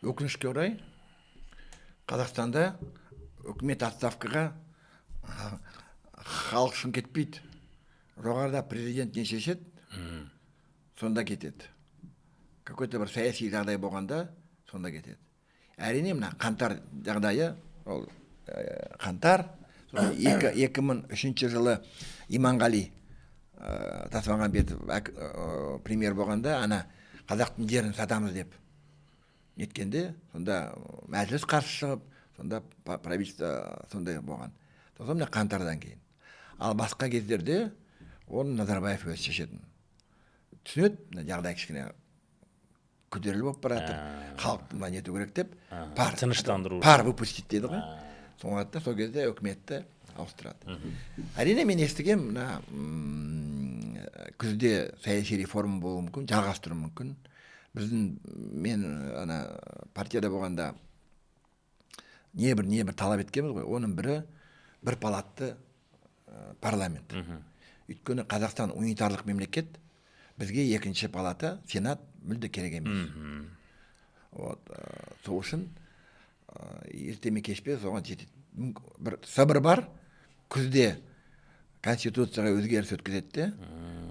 Өкінішке орай, Қазақстанда үкімет отставкаға халық үшін кетпейді. Жоғарыда президент не шешеді, сонда кетеді. Какой-то бір саяси жағдай болғанда, сонда кетеді. Әрине, мына қаңтар жағдайы, ол қаңтар, 2003 жылы Иманғали Тасмағамбетов премьер болғанда, ана қазақтың жерін сатамыз деп неткенде, сонда мәжіліс қарсы шығып, сонда правительство сондай болған. Сосын мына қаңтардан кейін. Ал басқа кездерде оны Назарбаев өз шешетін. Түсінеді, жағдай кішкене көтеріліп болып баратыр, халықты нету керек деп, пар выпустить дейді ғой. Соңғатта сол кезде үкіметті ауыстырады. Әрине, мен естігем, мына күзде саяси реформа болуы мүмкін, жалғастыру мүмкін. Мен партияда болғанда не бір талап еткенбіз ғой. Оның бірі бір палатты парламент. Өйткені Қазақстан унитарлық мемлекет, бізге екінші палата, сенат мүлде керек емес. Сол үшін ертеме кешпе соған жетеді. Бір сабыр бар, күзде конституцияға өзгеріс өткізеді,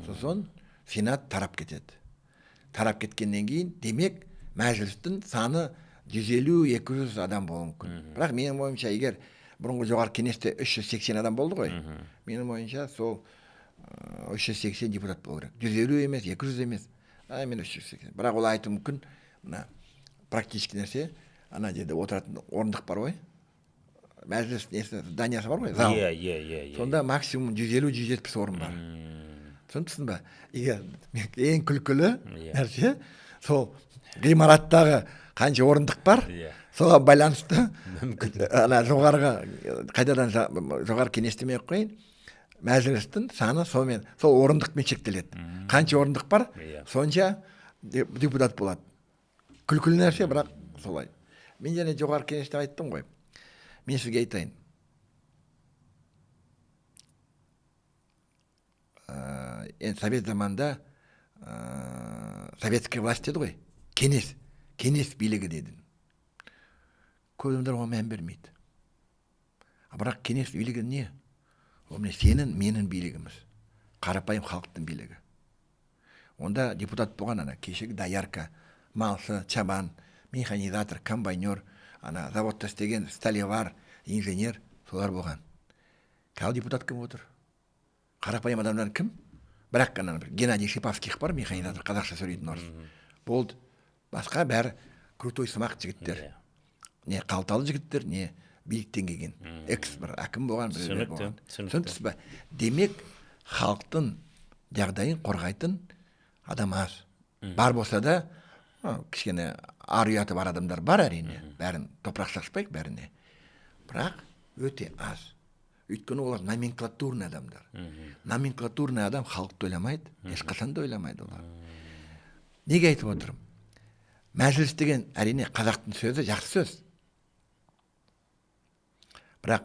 сосын сенат тарап кетеді. Тарап кеткеннен кейін, демек, мәжілістің саны 150-200 адам болуы мүмкін. Бірақ менің ойымша, егер бұрынғы жоғарғы кеңесте 380 адам болды ғой, менің ойымша сол 380 депутат болу керек. 150 емес, 200 емес. Мен 380. Бірақ ол айту мүмкін, практически нәрсе, ана жерде отыратын орындық бар ғой. Мәжіліс зданиясы бар ғой, зал. Сонда максимум 150-170 орын бар. Түсінсің ба? Ең күлкілі нәрсе, сол ғимараттағы қанша орындық бар, соған байланысты қайтадан жоғары кеңестемей қойын, мәжілістің саны сол орындықпен шектеледі. Қанша орындық бар, сонша депутат болады. Күлкілі нәрсе, бірақ солай. Мен және жоғары кеңесте айттым ғой. Мен сізге айтайын. Совет заманда советский власть деді ғой. Кеңес билігі дедін. Көзімдер оған мән бермейді. Бірақ кеңес билігі не? Ол сенің, менің билігіміз. Қарапайым халықтың билігі. Онда депутат болған кешегі доярка, малшы, чабан, механизатор, комбайнер, заводта істеген столевар, инженер, солар болған. Кал депутат кім отыр? Қарапайым адамдар кім? Бірақ Геннадий Шипавских бар, механизатор, қазақша сөйлейтін орыс. Болды. Басқа бәрі крутой сымақ жігіттер. Не қалталы жігіттер, не биліктен келген. Бір әкім болған, біреулер болған. Түсінікті ба? Демек, халықтың жағдайын қорғайтын адам аз. Бар болса да, кішкене ар ұяты бар адамдар бар әрине. Бәрін топырақ шашпайық бәріне. Бірақ өте аз. Өйткені олар номенклатурный адамдар. Номенклатурный адам халықты ойламайды, ешқашан да ойламайды олар. Неге айтып отырмын? Мәжіліс деген әрине қазақтың сөзі жақсы сөз. Бірақ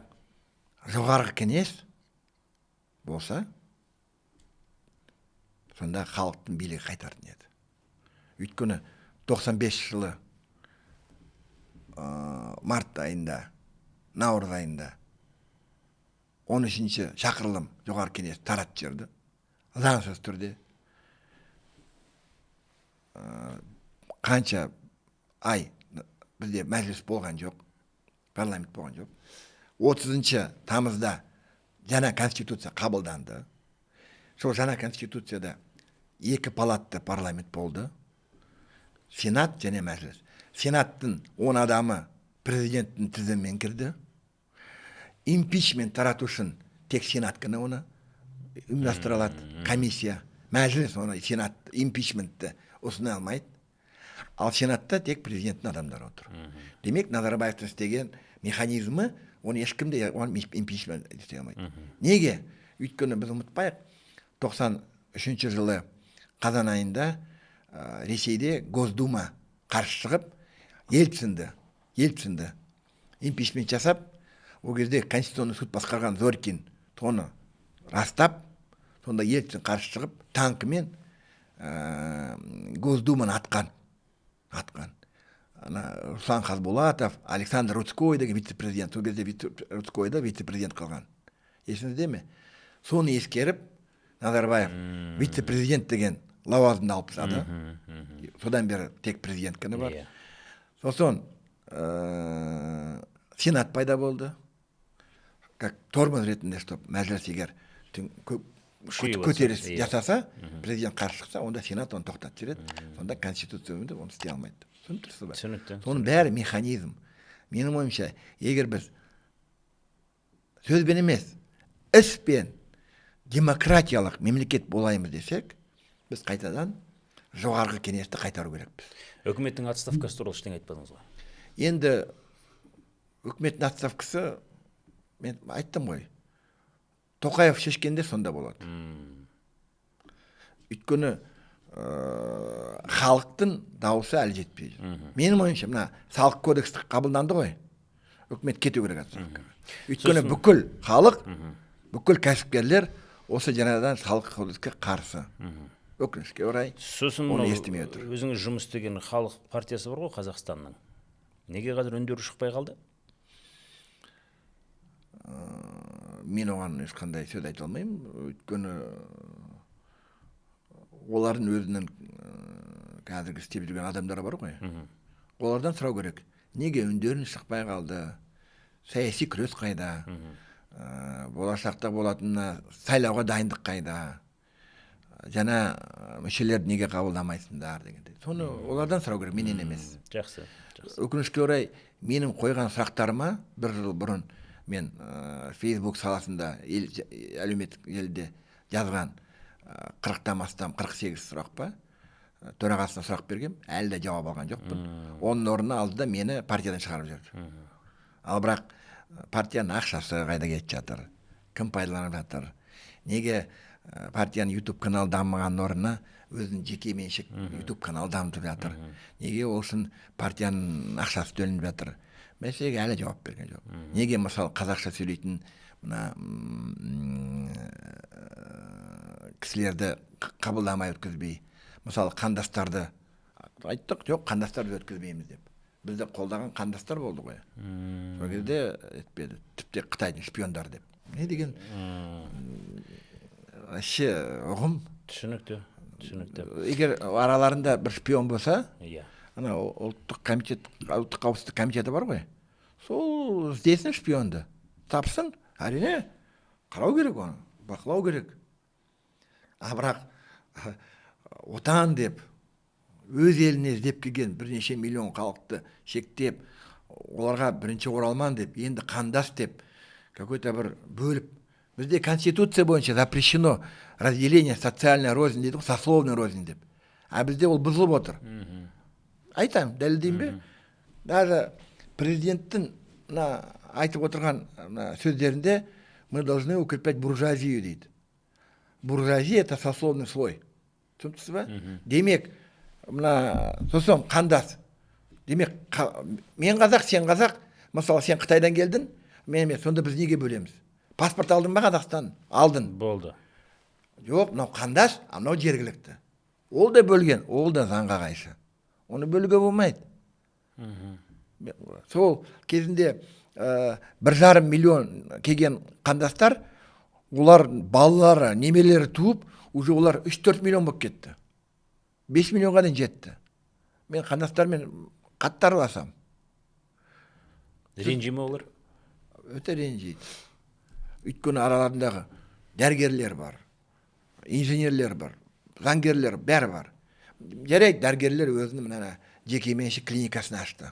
жоғарғы кеңес болса, сонда халықтың билігі қайтатын еді. Өйткені 95 жылы март айында, наурыз айында 13-ші шақырылым жоғарғы кеңес таратып жіберді. Заңсыз түрде. Қанша ай бізде мәжіліс болған жоқ, парламент болған жоқ. 30-ші тамызда жаңа конституция қабылданды. Сол жаңа конституцияда 2 палатты парламент болды. Сенат және мәжіліс. Сенаттың 10 адамы президенттің тізімімен кірді. Импичмент тарату үшін тек сенат қана оны ұйымдастырылады, комиссия. Мәжіліс оны сенат импичментті ұсына алмайды. Ал сенатта тек президенттің адамдары отыр. Демек, Назарбаевтың істеген механизмі оны ешкім де импичмент ете алмайды. Неге? Өйткені біз ұмытпайық, 93 жылы қазан айында Ресейде Госдума қарсы шығып, Ельцинді импичмент жасап, ол кезде Конституционный суд басқарған Зорькин соны растап, сонда Ельцин қарсы шығып, танкімен Госдуманы атқан. Руслан Хасбулатов, Александр Рудской деген вице-президент, сол кезде Рудскойда вице-президент қалған. Есіңізде ме? Соны ескеріп, Назарбаев вице-президент деген лауазымды алып тастады. Содан бері тек президент қана бар. Сосын Сенат пайда болды. Как тормоз ретінде, чтобы мәжіліс егер көтеріс жасаса, президент қарсы шықса, онда Сенат оны тоқтатып жібереді. Сонда Конституцияда оны істей алмайды. Түсінікті ба? Соның бәрі механизм. Менің ойымша, егер біз сөзбен емес, іспен демократиялық мемлекет болаймыз десек, біз қайтадан жоғарғы кеңесті қайтару керекпіз. Үкіметтің отставкасы туралы ештеңе айтпадыңыз ғой. Енді үкіметтің отставкасы, мен айттым ғой, Тоқаев шешкенде сонда болады. Өйткені халықтың дауысы әлі жетпейді. Менің ойымша, мына салық кодексі қабылданды ғой, үкімет кету керек отставкаға. Өйткені бүкіл халық, бүкіл кәсіпкерлер осы жаңадан салық кодекске қарсы. Өкінішке орай оны естімей отыр. Өзіңіз жұмыс істеген халық партиясы бар ғой Қазақстанның. Неге қазір үндері шықпай қалды? Мен оған ешқандай сөз айта алмаймын. Өйткені олардың өзінің қазіргі істеп жүрген адамдары бар ғой. Олардан сұрау керек. Неге үндерін шықпай қалды? Саяси күрес қайда? Болашақта болатынына сайлауға дайындық қайда? Жаңа мүшелерді неге қабылдамайсыңдар дегенде. Соны олардан сұрау керек, менен емес. Жақсы. Өкінішке орай, менің қойған сұрақтарыма бір жыл бұрын мен Facebook саласында, әлеуметтік желіде жазған 40-тан астам 48 сұрақ па, төрағасына сұрақ бергем, әлі де жауап алған жоқпын. Оның орнына алды да мені партиядан шығарып жүрді. Ал бірақ партияның ақшасы қайда кетіп жатыр, кім пайдаланып жатыр, неге партияның YouTube каналы дамыған орнына өзінің жеке меншік YouTube каналы дамытып жатыр, неге олсын партияның ақшасы төленіп жатыр, мәселеге әлі жауап берген жоқ. Неге мысалы қазақша сөйлейтін мына кісілерді қабылдамай өткізбей, мысалы қандастарды айттық, жоқ, қандастарды өткізбейміз деп. Бізді қолдаған қандастар болды ғой. Сол кезде етпеді, тіпті Қытайдың шпиондар деп. Не деген вообще ұғым. Түсінікті. Егер араларында бір шпион болса, ана ұлттық қауіпсіздік комитеті бар ғой, сол іздесін шпионды, тапсын, әрине қарау керек оны, бақылау керек. Бірақ отан деп, өз еліне іздеп келген бірнеше миллион халықты шектеп, оларға бірінші оралман деп, енді қандас деп, какой-то бір бөліп. Бізде Конституция бойынша запрещено разделение социальной рознь дейді, сословной рознь деп. А бізде ол бұзылып отыр. Айтам, дәлелдеймін бе? Даже президенттің айтып отырған сөздерінде мы должны укреплять буржуазию дейді. Буржуазия это сословный слой. Түсінесіз ба? Демек, сосын қандас. Демек, мен қазақ, сен қазақ. Мысалы, сен Қытайдан келдің, сонда біз неге бөлеміз? Паспорт алдың ба Қазақстан? Алдың. Болды. Жоқ, мынау қандас, мынау жергілікті. Ол да бөлген, ол да заңға қайшы. Оны бөлуге болмайды. Сол кезінде 1,5 миллион келген қандастар, олар балалары, немелері туып, уже олар 3-4 миллион болып кетті. 5 миллионға дейін жетті. Мен қандастармен қатты араласам. Ренжи ме олар? Өте ренжиді. Өйткені араларындағы дәрігерлер бар, инженерлер бар, заңгерлер бәрі бар. Жарайды, дәрігерлер өзінің жеке меншік клиникасын ашты.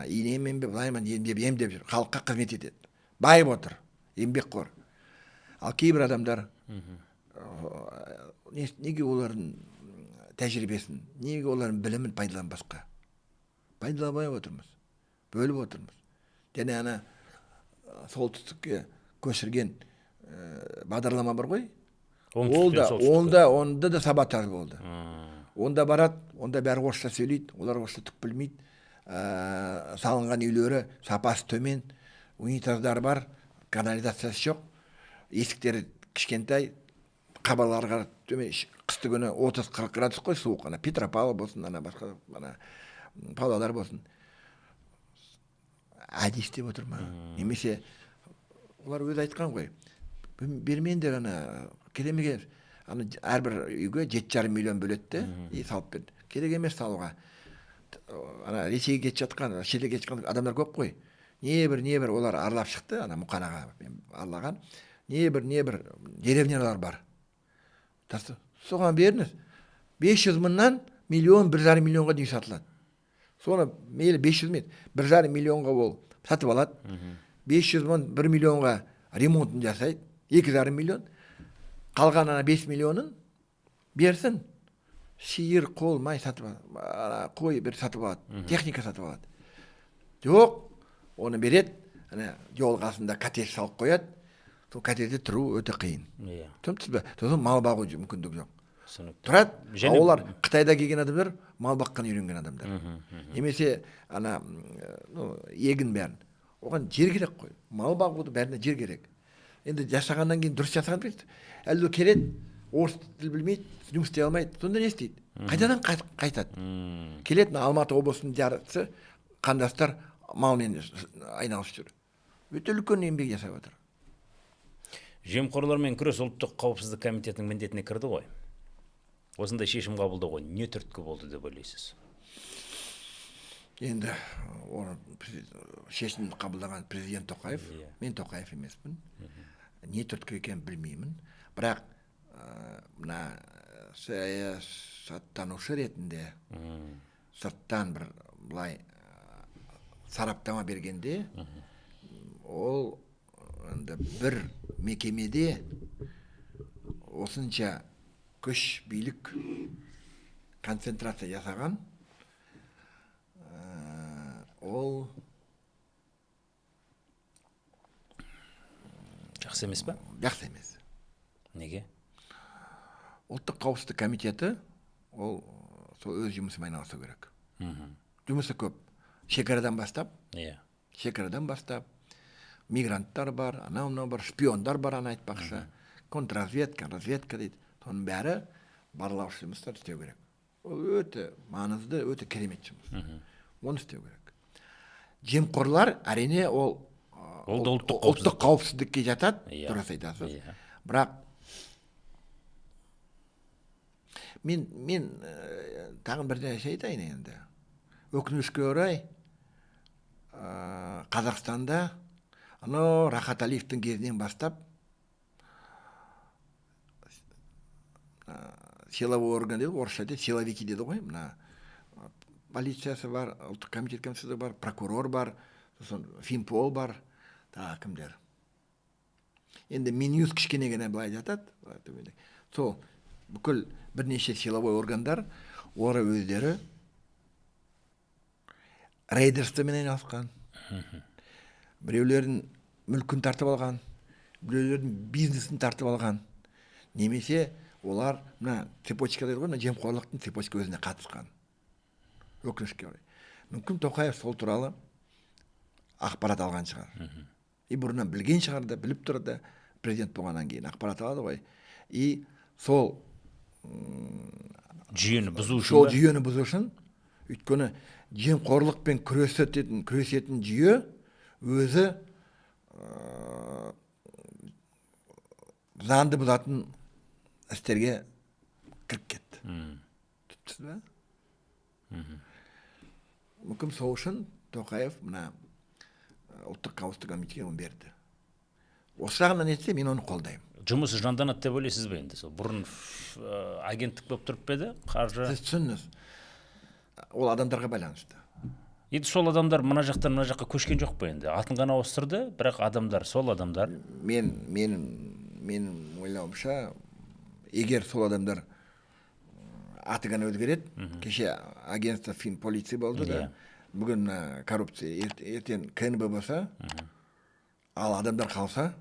Инемен бе, былаймен емдеп жүр, халыққа қызмет етеді. Байып отыр, еңбекқор. Ал кейбір адамдар неге олардың тәжірибесін, неге олардың білімін пайдаланбасқа? Пайдаланбай отырмыз, бөліп отырмыз. Және солтүстікке көшірген бағдарлама бар ғой. Оңтүстіктен Онда да саботаж болды. Онда барады, онда бәрі орысша сөйлейді, олар орысша түк білмейді. Салынған үйлері сапасы төмен, унитаздары бар, канализациясы жоқ, есіктері кішкентай, қабаларға төмен, қысты күні 30-40 градус қой суық, Петропавл болсын, басқа Павлодар болсын. Әдейі істеп отыр ма? Немесе олар өзі айтқан ғой. Бермеңдер келемеге әрбір үйге 7,5 миллион бөлетті, салып берді. Керек емес салуға. Ресейге кетіп жатқан, шетелге кетіп жатқан адамдар көп қой. Небір олар аралап шықты, Мұқанаға аралаған. Небір деревнялар бар. Соған беріңіз. 500 мыңнан миллион, 1,5 миллионға дейін сатылады. Соны мейлі 500 мың, 1,5 миллионға ол сатып алады. 500 мың, 1 миллионға ремонтын жасайды. 2,5 миллион. Қалған 5 миллионын берсін. Сиыр, қол, май сатып алады. Қой бір сатып алады. Техника сатып алады. Жоқ, оны береді. Жол қасында коттедж салып қояды. Сол коттеджде тұру өте қиын. Түсінесіз бе? Сосын мал бағу мүмкіндік жоқ. Тұрады. Олар Қытайда келген адамдар мал баққан үйренген адамдар. Немесе егін бәрін. Оған жер керек қой. Мал бағуды бәріне жер керек. Енді жасағаннан кейін дұрыс жасаған дейді. Әлі келеді, орыс тіл білмейді, жұмыс істей алмайды. Сонда не істейді? Қайтадан қайтады. Келеді, Алматы облысының жарысы қандастар малмен айналысып жүр. Өте үлкен еңбек жасап отыр. Жемқорлармен күрес ұлттық қауіпсіздік комитетінің міндетіне кірді ғой. Осындай шешім қабылдауға не түрткі болды деп ойлайсыз? Енді шешім қабылдаған президент Тоқаев, мен Тоқаев емеспін. Не түрткі екенін білмеймін. Бірақ саясаттанушы ретінде сырттан бір былай сараптама бергенде, ол бір мекемеде осынша күш, билік, концентрация жасаған, ол жақсы емес па? Жақсы емес. Неге? Ұлттық қауіпсіздік комитеті ол өз жұмысымен айналысу керек. Жұмысы көп. Шекарадан бастап, мигранттар бар, анау бар, шпиондар бар, айтпақшы, контрразведка, разведка дейді. Соның бәрі барлаушы жұмыстар істеу керек. Ол өте маңызды, өте керемет жұмыс. Оны істеу керек. Жемқорлар әрине ол ұлттық қауіпсіздікке жатады, дұрыс айтасыз. Бірақ мен тағын бірден айтайын енді. Өкінішке орай Қазақстанда Рахат Әлиевтің кезінен бастап силовой орган дейді, орысша дейді, силовики дейді ғой. Полициясы бар, ұлттық комитет комитеті бар, прокурор бар, Финпол бар, кімдер. Енді Минюс кішкене ғана былай жатады. Сол бүкіл бірнеше силовой органдар олар өздері рейдерствомен айналысқан. Біреулердің мүлкін тартып алған, біреулердің бизнесін тартып алған. Немесе олар цепочка дейді ғой, жемқорлықтың цепочка өзіне қатысқан. Өкінішке орай. Мүмкін Тоқаев сол туралы ақпарат алған шығар. Бұрыннан білген шығар да, біліп тұрды, президент болғаннан кейін ақпарат алады ғой. Сол жүйені бұзу үшін, өйткені жемқорлықпен күресетін жүйе өзі заңды бұзатын істерге кіріп кетті. Түптісіз бе? Мүмкін сол үшін Тоқаев ұлттық қауіпсіздік комитетіне берді. Осы жағынан етсе, мен оны қолдаймын. Жұмысы жанданады деп ойлайсыз ба енді? Бұрын агенттік болып тұрып еді, қаржы. Сіз түсініңіз. Ол адамдарға байланысты. Енді сол адамдар мына жақтан мына жаққа көшкен жоқ па енді? Атын ғана ауыстырды, бірақ сол адамдар. Мен ойлауымша, егер сол адамдар аты ғана өзгереді, кеше агентство Финполиция болды да, бүгін коррупция, ертең КНБ болса, ал адамдар қалса,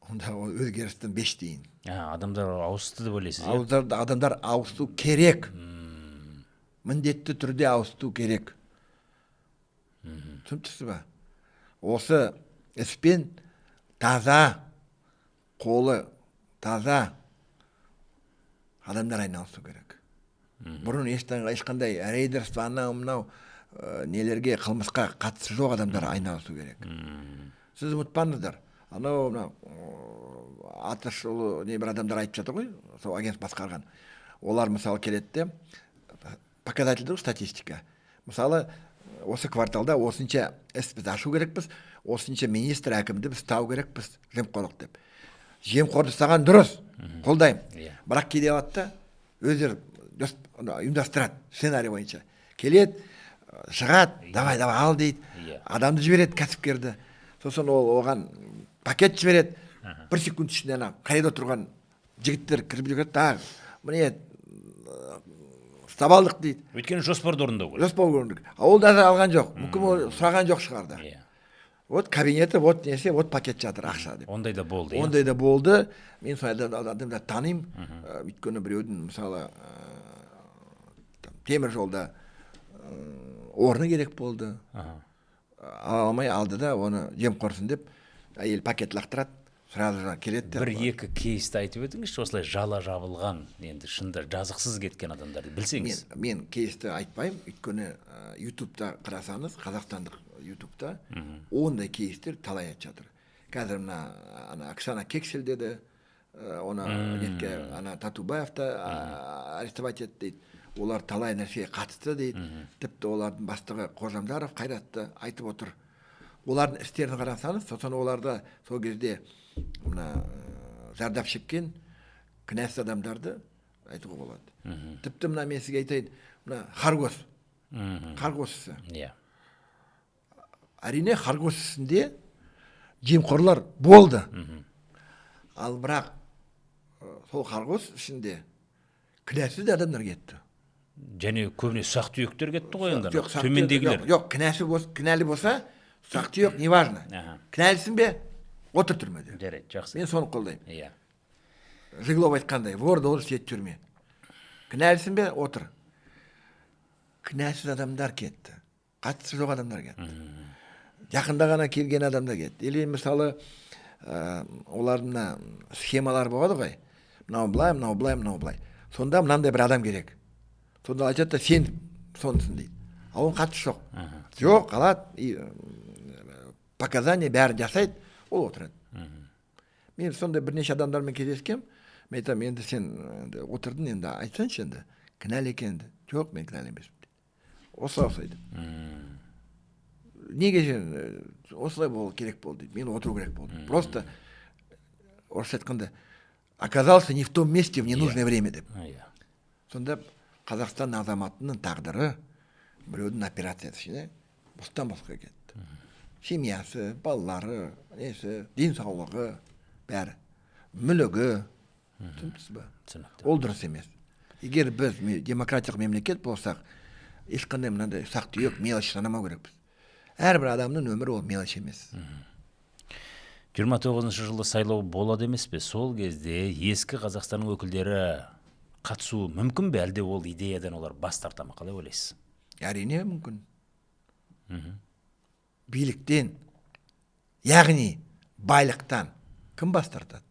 онда ол өзгерістің 5 дейін. Адамдар ауысты деп ойлайсыз, Адамдар ауысу керек. Міндетті түрде ауысу керек. Түсініпсіз ба? Осы іспен таза, қолы таза адамдар айналысу керек. Бұрын ешқандай рейдерство, анау нелерге, қылмысқа қатысы жоқ адамдар айналысу керек. Сіз ұмытпаңыздар. Анау атышулы не бір адамдар айтып жатыр ғой, сол агент басқарған. Олар мысалы келеді де, показательдік статистика. Мысалы, осы кварталда осынша іс біз ашу керекпіз, осынша министр, әкімді біз ұстау керекпіз, жемқорлық деп. Жемқорлық жасаған дұрыс, қолдаймын. Бірақ кейде алады да, өздері ұйымдастырады, сценарий бойынша. Келеді, шығады, давай ал дейді, адамды жібереді, кәсіпкерді. Сосын оған пакет жібереді, 1 секунд ішінде қайда тұрған жігіттер кіріп жүреді, міне ұстап алдық дейді. Өйткені жоспарды орындау керек. Жоспар орындау керек. Ол да алған жоқ, мүмкін ол сұраған жоқ шығарды. Вот кабинеті, вот несе, вот пакет жатыр, ақша деп. Ондай да болды. Ондай да болды. Мен сол адамды танимын. Өйткені біреудің мысалы темір жолда орны керек болды. Алмай алды да, оны жемқорсын деп, әйел пакет лақтырады, сразу келеді. Бір-екі кейсті айтып өтіңізші, осылай жала жабылған, енді шында жазықсыз кеткен адамдарды білсеңіз. Мен кейсті айтпаймын, өйткені ютубта қарасаңыз, қазақстандық ютубта ондай кейстер талай айтып жатыр. Қазір Оксана Кексель деді, оны Татубаевты арестовать етті дейді. Олар талай нәрсеге қатысты дейді. Тіпті олардың бастығы Қожамжаров Қайратты айтып отыр. Олардың істерін қарасаңыз, сосын оларда сол кезде зардап шеккен кінәсіз адамдарды айтуға болады. Тіпті мен сізге айтайын, Харгос ісі. Әрине, Харгос ісінде жемқорлар болды. Ал бірақ сол Харгос ішінде кінәсіз адамдар кетті. Және көбіне ұсақ-түйектер кетті ғой енді. Төмендегілер. Жоқ, кінәлі болса, ұсақ-түйек не важно. Кінәлісің бе? Отыр түрмеде. Жарайды, жақсы. Мен соны қолдаймын. Жиглов айтқандай, вор должен сидеть в тюрьме. Кінәлісің бе? Отыр. Кінәсіз адамдар кетті. Қатысы жоқ адамдар кетті. Жақында ғана келген адамдар кетті. Или мысалы, олардың схемалар болады ғой. Мынау былай. Сонда мынандай бір адам керек. Сонда айтады да, сен сонысың дейді. Оның қатысы жоқ. Жоқ, қалады, показания бәрін жасайды, ол отырады. Мен сонда бірнеше адамдармен кездескем, мен айтам, енді сен отырдың, енді айтсаңшы енді, кінәлі екенді. Жоқ, мен кінәлі емеспін. Осылай дейді. Неге сен осылай болу керек болды дейді. Мен отыру керек болды. Просто орысша айтқанда, оказался не в том месте в ненужное время деп. Сонда Қазақстан азаматының тағдыры біреудің операциясы бұстан басқа кетті. Семьясы, балалары, денсаулығы, бәрі, мүлігі. Түсінесіз ба? Ол дұрыс емес. Егер біз демократиялық мемлекет болсақ, ешқандай мынандай ұсақ-түйек мелочь санамау керекпіз. Әрбір адамның өмірі ол мелочь емес. 29-шы жылы сайлау болады емес пе? Сол кезде ескі Қазақстанның өкілдері қатысуы мүмкін бе, әлде ол идеядан олар бас тарта ма? Қалай ойлайсыз? Әрине мүмкін. Биліктен, яғни байлықтан кім бас тартады?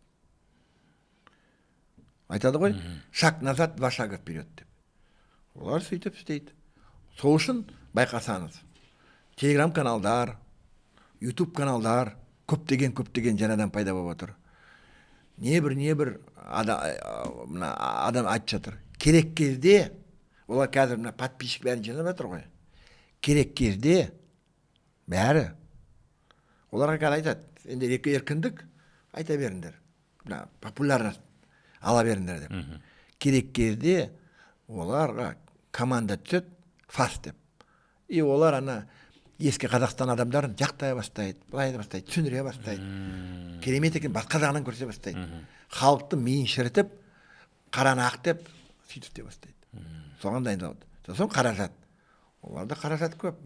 Айтады ғой, шаг назад, 2 шага вперед деп. Олар сөйтіп істейді. Сол үшін байқасаңыз, телеграм каналдар, ютуб каналдар, көптеген жаңадан пайда болып отыр. Не бір адам айтып жатыр. Керек кезде, олар қазір подписчик бәрін жинап жатыр ғой. Керек кезде бәрі. Оларға қазір айтады, енді еркіндік айта беріңдер. Популярность ала беріңдер деп. Керек кезде оларға команда түседі, фаст деп. И олар ескі Қазақстан адамдарын жақтай бастайды, былай бастайды, түсіндіре бастайды. Керемет екен, басқа жағынан көрсе бастайды. Халықты миын шірітіп, қараны ақ деп, сөйтіп істей бастайды. Соған дайындалады. Сосын қаражат. Оларда қаражат көп.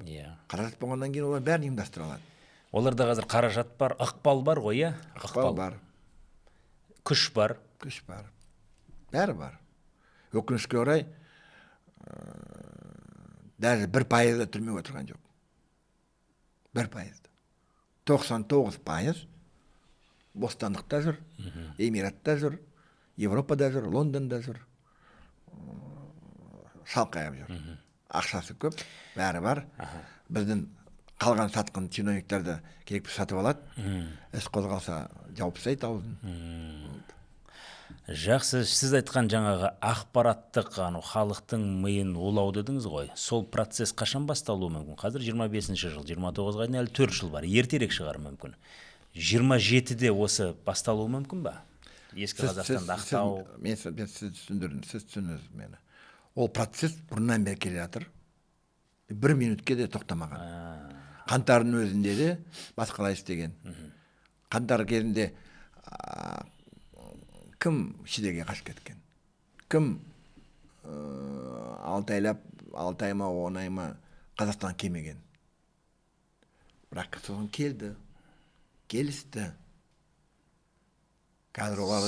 Қаражат болғаннан кейін олар бәрін ұйымдастыра алады. Оларда қазір қаражат бар, ықпал бар ғой, иә? Ықпал бар, Күш бар. күш бар, бәрі бар. Өкінішке орай, даже 1% түрмеге отырған жоқ. 1%. 99% бостандықта жүр, Эмиратта жүр, Европада жүр, Лондонда жүр, шалқайып жүр. Ақшасы көп, бәрі бар. Біздің қалған сатқын чиновниктарды керек сатып алады. Іс қозғалса жауып тастайды аузын. Жақсы, сіз айтқан жаңағы ақпараттық халықтың миын улау дедіңіз ғой. Сол процесс қашан басталуы мүмкін? Қазір 25-ші жыл, 29-ға дейін әлі 4 жыл бар. Ертерек шығар мүмкін. 27-де осы басталуы мүмкін ба? Ескі Қазақстанда Ақтау. Мен сіз түсіндірдім, сіз түсіндіңіз мені. Ол процесс бұрыннан бері келе жатыр. 1 минутке де тоқтамаған. Қаңтардың өзінде де басқалай істеген. Қаңтар кезінде кім шидеге қашып кеткен? Кім 6 айлап, 6 ай ма, 10 ай ма Қазақстан келмеген? Бірақ соған келді, келісті. Қазір олар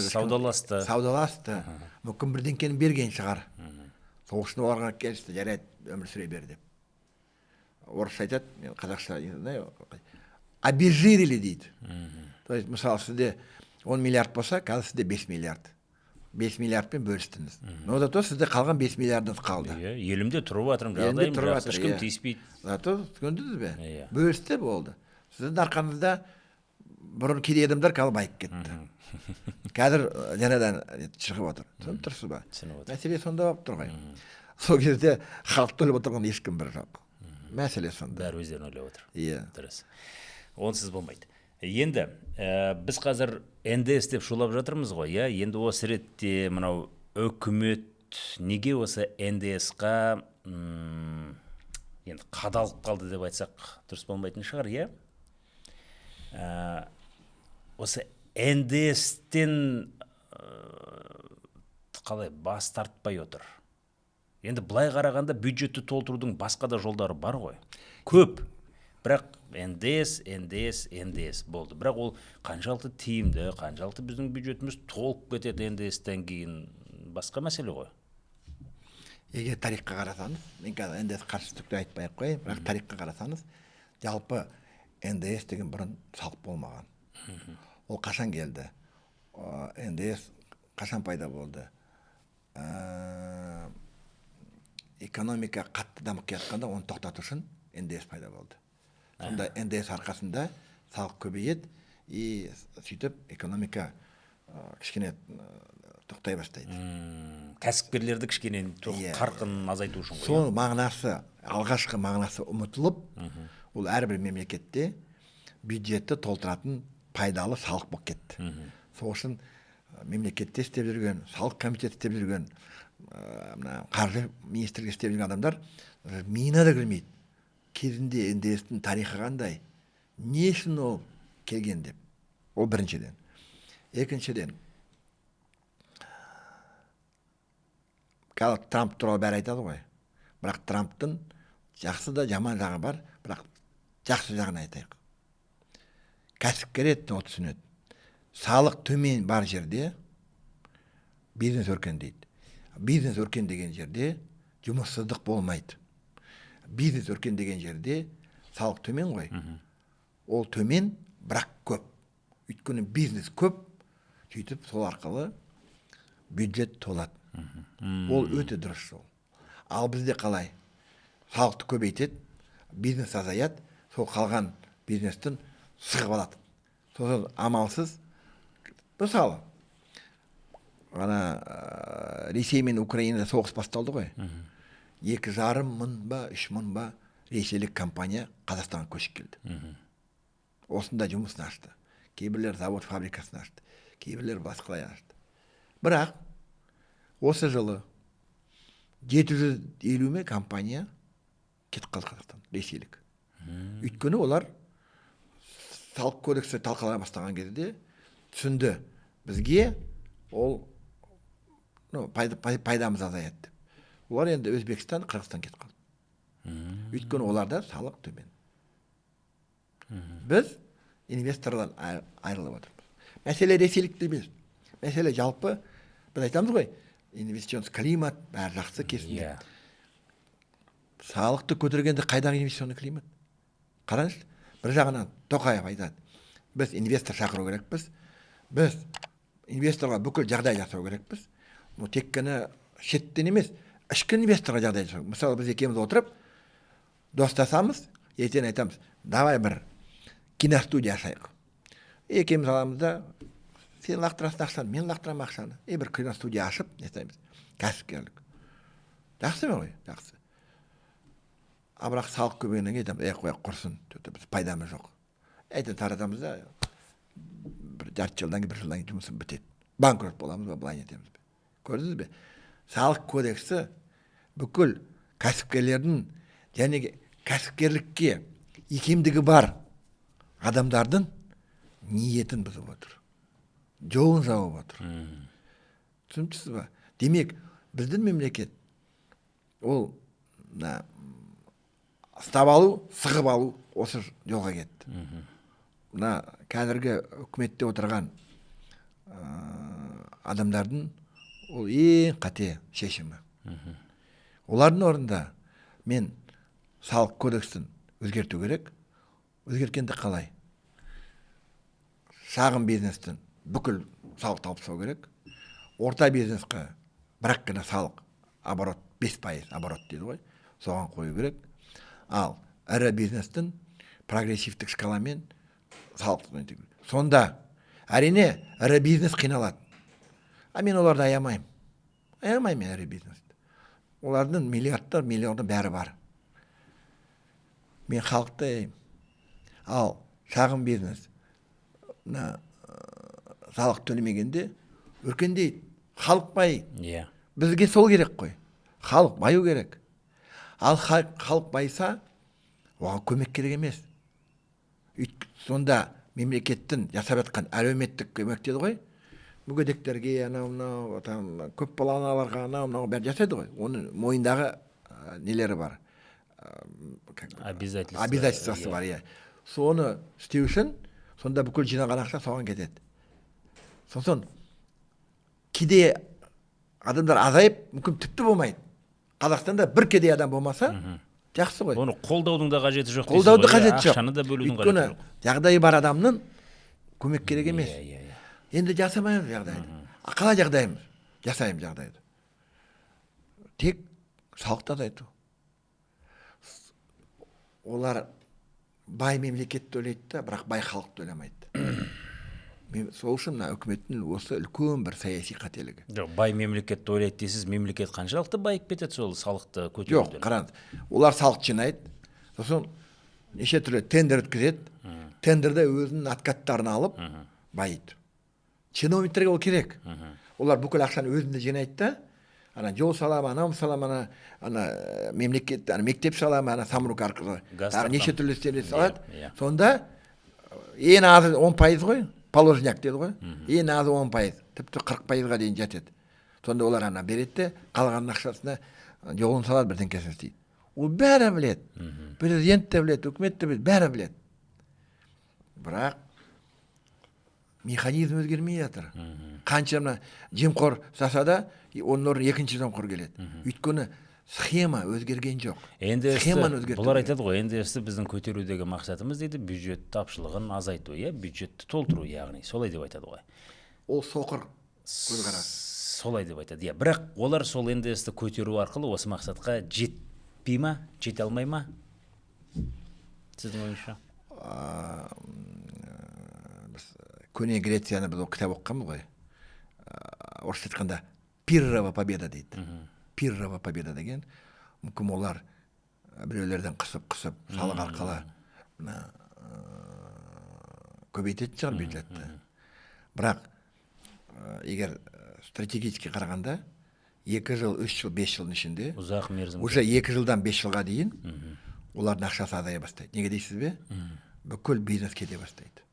саудаласты. Мүмкін бірдеңкені берген шығар. Сол үшін оларға келісті, жарайды, өмір сүре бер деп. Орысша айтады, мен қазақша не знаю, обезжирили дейді. То есть, мысалы, сізде 10 миллиард болса, қазір сізде 5 миллиард. 5 миллиардпен бөлістіңіз. Но зато сізде қалған 5 миллиардыңыз қалды. Елімде тұрып жатырмын, жағдайым жақсы, ешкім тиіспейді. Зато түсіндіңіз бе? Бөлісті болды. Сіздің арқаңызда бұрын кедей адамдар қазір байып кетті. Қазір жаңадан шығып отыр. Түсініп тұрсыз ба? Мәселе сонда болып тұр ғой. Сол кезде халықты ойлап отырған ешкім бір жоқ. Мәселе сонда. Бәрі өздерін ойлап отыр. Иә. Дұрыс. Онсыз болмайды. Енді біз қазір НДС деп шулап жатырмыз ғой, иә? Енді осы ретте мынау өкімет неге осы НДС-қа енді қадалып қалды деп айтсақ дұрыс болмайтын шығар, иә? Осы НДС-тен қалай бас тартпай отыр? Енді былай қарағанда бюджетті толтырудың басқа да жолдары бар ғой. Көп. Бірақ НДС болды. Бірақ ол қаншалықты тиімді, қаншалықты біздің бюджетіміз толып кетеді НДС-тен кейін басқа мәселе ғой. Егер тарихқа қарасаңыз, мен қазір НДС қарсыздықты айтпай қояйын, бірақ тарихқа қарасаңыз, жалпы НДС деген бұрын салық болмаған. Ол қашан келді? НДС қашан пайда болды? Экономика қатты дамып келатқанда оны тоқтату үшін НДС пайда болды. Сонда НДС арқасында салық көбейеді и сөйтіп экономика кішкене тоқтай бастайды. Кәсіпкерлерді кішкене қарқынын азайту үшін ғой. Сол мағынасы, алғашқы мағынасы ұмытылып, ол әрбір мемлекетте бюджетті толтыратын пайдалы салық болып кетті. Сол үшін мемлекетте істеп жүрген, салық комитеті істеп жүрген, қаржы министрлігі істеп жүрген адамдар миына да кірмейді. Кезінде НДС-тің тарихы қандай, не үшін ол келген деп. Ол біріншіден. Екіншіден, қазір Трамп туралы бәрі айтады ғой. Бірақ Трамптың жақсы да жаман жағы бар, бірақ жақсы жағын айтайық. Кәсіпкер етін ол түсінеді. Салық төмен бар жерде бизнес өркендейді. Бизнес өркендеген жерде жұмыссыздық болмайды. Бизнес өркендеген жерде салық төмен ғой. Ол төмен, бірақ көп. Өйткені бизнес көп, сөйтіп сол арқылы бюджет толады. Ол өте дұрыс жол. Ал бізде қалай? Салықты көбейтеді, бизнес азаяды, сол қалған бизнестің сығып алады. Сосын амалсыз, мысалы, Ресей мен Украинада соғыс басталды ғой. 2,5 мың ба, 3 мың ба ресейлік компания Қазақстанға көшіп келді. Осында жұмысын ашты. Кейбірлер завод фабрикасын ашты. Кейбірлер басқалай ашты. Бірақ осы жылы 750 ме компания кетіп қалды Қазақстан, ресейлік. Өйткені олар салық кодексі талқылана бастаған кезде түсінді, бізге ол пайдамыз азаяды деп. Олар енді Өзбекстан, Қырғызстан кетіп қалды. Өйткені оларда салық төмен. Біз инвесторлардан айырылып отырмыз. Мәселе ресейлікте емес. Мәселе жалпы, біз айтамыз ғой, инвестиционный климат бәрі жақсы керісінше. Салықты көтергенде қайдағы инвестиционный климат? Қараңызшы, бір жағынан Тоқаев айтады, біз инвестор шақыру керекпіз, біз инвесторға бүкіл жағдай жасау керекпіз. Тек қана шеттен емес, ішкі инвесторға жағдай жасау. Мысалы, біз екеуміз отырып, достасамыз, ертең айтамыз, давай бір киностудия ашайық. Екеуміз аламыз да, сен лақтырасың ақшаны, мен лақтырамын ақшаны. Бір киностудия ашып, не істейміз? Кәсіпкерлік. Жақсы ма ғой? Жақсы. Бірақ салық көбейгеннен кейін қоя құрсын, біз пайдамыз жоқ. Таратамыз да, бір жарты жылдан кейін, бір жылдан кейін жұмысын бітеді. Банкрот боламыз ба, былай нетеміз бе? Көрдіңіз бе? Салық кодексі бүкіл кәсіпкерлердің және кәсіпкерлікке икемдігі бар адамдардың ниетін бұзып отыр. Жолын жауып отыр. Түсініпсіз ба? Демек, біздің мемлекет ол ұстап алу, сығып алу осы жолға кетті. Қазіргі үкіметте отырған адамдардың ол ең қате шешімі. Олардың орнында мен салық кодекстін өзгерту керек. Өзгерткенде қалай? Шағын бизнестің бүкіл салық тапсыру керек. Орта бизнеске бірақ қана салық оборот 5% оборот дейді ғой. Соған қою керек. Ал ірі бизнестің прогрессивтік шкаламен салық төлеу. Сонда әрине ірі бизнес қиналады. Мен оларды аямаймын. Аямаймын ірі бизнесті. Олардың миллиардтар, миллионның бәрі бар. Мен халықты аяймын. Ал шағын бизнес салық төлемегенде өркендейді. Халық байиды. Бізге сол керек қой. Халық баю керек. Ал халық байса, оған көмек керек емес. Сонда мемлекеттің жасап жатқан әлеуметтік көмек деді ғой. Мүгедектерге, көп балалы аналарға, бәрі жасайды ғой. Оның мойындағы нелері бар. Обязательствосы бар. Соны істеу үшін, сонда бүкіл жинаған ақша соған кетеді. Сосын кедей адамдар азайып, мүмкін тіпті болмайды. Қазақстанда бір кедей адам болмаса, жақсы ғой. Оны қолдаудың да қажеті жоқ. Қолдаудың қажеті жоқ. Ақшаны да бөлудің қажеті жоқ. Жағдайы бар адамның көмек керек емес. Енді жасамаймыз жағдайды. Қалай жағдайымыз? Жасаймыз жағдайды. Тек салықты азайту. Олар бай мемлекет төлейді, бірақ бай халық төлемейді. Сол үшін үкіметтің осы үлкен бір саяси қателігі. Жоқ, бай мемлекет ойлайды дейсіз, мемлекет қаншалықты байып кетеді сол салықты көтеруден? Жоқ, қараңыз. Олар салық жинайды. Сосын неше түрлі тендер өткізеді. Тендерде өзінің откаттарын алып байиды. Чиновниктерге ол керек. Олар бүкіл ақшаны өзінде жинайды да, жол салам, анау салам, мемлекет, мектеп салам, самұрық арқылы. Неше түрлі істерді салады. Сонда ең азы 10% ғой. Положняк деді ғой. Ең азы 10%, тіпті 40%-ға дейін жетеді. Сонда олар береді, қалған ақшасына жолын салады, бірден кесін істейді. Ол бәрі біледі. Президент те біледі, үкімет те біледі, бәрі біледі. Бірақ механизм өзгермей жатыр. Қанша жемқор жасаса, оның орнына екінші жемқор келеді. Өйткені схема өзгерген жоқ. Бұлар айтады ғой, енді біздің көтерудегі мақсатымыз дейді, бюджет тапшылығын азайту, бюджетті толтыру, яғни солай деп айтады ғой. Ол соқыр көзқарас. Солай деп айтады. Бірақ олар сол НДС-ті көтеру арқылы осы мақсатқа жетпей ма, жете алмай ма? Сіздің ойыңызша? Көне Грецияны біз кітап оқығанбыз ғой. Орысша айтқанда пиррова победа дейді. Пиррова победа деген, мүмкін олар біреулерден қысып, салық арқылы көбейтетін шығар бюджетті. Бірақ егер стратегически қарағанда 2 жыл, 3 жыл, 5 жылдың ішінде, ұзақ мерзім, уже 2 жылдан 5 жылға дейін олардың ақшасы азая бастайды. Неге дейсіз бе? Бүкіл бизнес кете бастайды.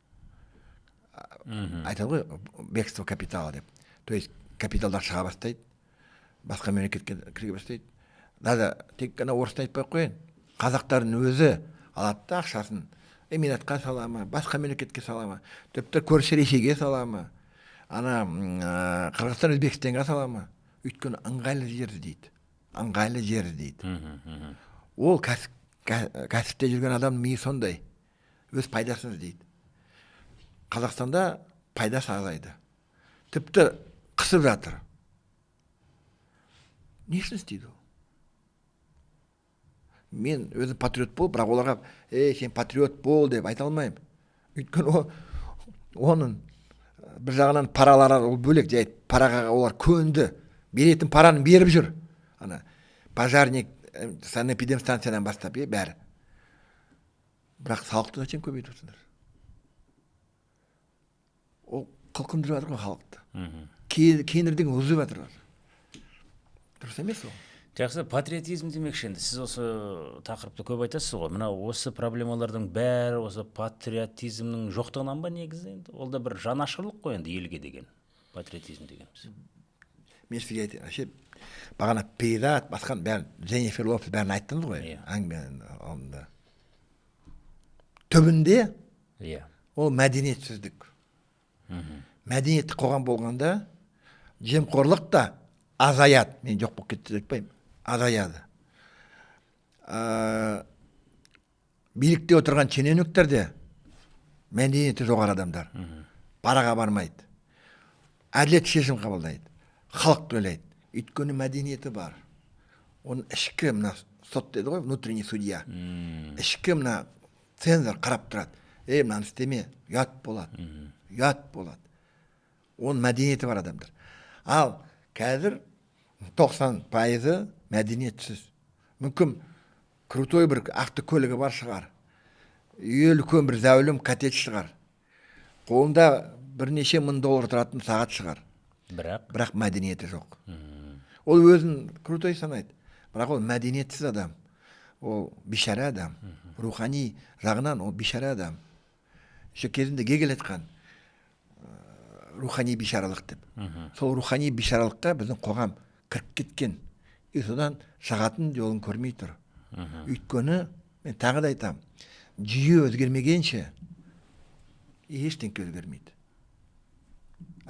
Айтады ғой, бегство капитала деп. То есть капиталдар шыға бастайды, басқа мемлекетке кіре бастайды. Тек қана орысты айтпай қойын. Қазақтардың өзі алады да ақшасын Эмиратқа сала ма, басқа мемлекетке сала ма, тіпті көрші Ресейге сала ма, Қырғызстан Өзбекстанға сала ма. Өйткені ыңғайлы жер іздейді. Ыңғайлы жер іздейді. Ол кәсіпте жүрген адамның миы сондай. Өз пайдасын іздейді. Қазақстанда пайдасы азайды. Тіпті қысып жатыр. Не үшін істейді ол? Мен өзім патриот бол, бірақ оларға сен патриот бол деп айта алмаймын. Өйткені оның бір жағынан паралары ол бөлек, жай параға олар көнді. Беретін параны беріп жүр. Пожарник, санэпидемстанциядан бастап бәрі. Бірақ салықты зачем көбейтіп отырсыңдар? Ол қылқындырып жатыр ғой халықты. Кейінірден ұзып жатыр. Дұрыс емес ол. Жақсы, патриотизм демекші енді. Сіз осы тақырыпты көп айтасыз ғой. Мына осы проблемалардың бәрі осы патриотизмнің жоқтығынан ба негізі енді? Ол да бір жанашырлық қой енді елге деген патриотизм дегеніміз. Мен сізге айтайын, бағана пейзат, басқан бәрін, Дженнифер Лопес бәрін айттыңыз ғой, әңгіменің алдында. Түбінде ол мәдениетсіздік. Мәдениетті қоғам болғанда жемқорлық та азаяды. Мен жоқ болып кетті деп айтпаймын, азаяды. Билікте отырған шенеуніктер де мәдениеті жоғары адамдар. Параға бармайды. Әділет шешім қабылдайды. Халық ойлайды. Өйткені мәдениеті бар. Оның ішкі мына сот деді ғой, внутренний судья. Ішкі мына цензор қарап тұрады. Мынаны істеме, ұят болады. Ұят болады. Оның мәдениеті бар адамдар. Ал қазір 90% мәдениетсіз. Мүмкін крутой бір автокөлігі бар шығар. Үлкен бір зәулім коттедж шығар. Қолында бірнеше мың доллар тұратын сағат шығар. Бірақ мәдениеті жоқ. Ол өзін крутой санайды. Бірақ ол мәдениетсіз адам. Ол бишара адам. Рухани жағынан ол бишара адам. Кезінде Гегель айтқан рухани бишаралық деп. Сол рухани бишаралыққа біздің қоғам кіріп кеткен. Содан шығатын жолын көрмей тұр. Өйткені мен тағы да айтам, жүйе өзгермегенше ештеңе өзгермейді.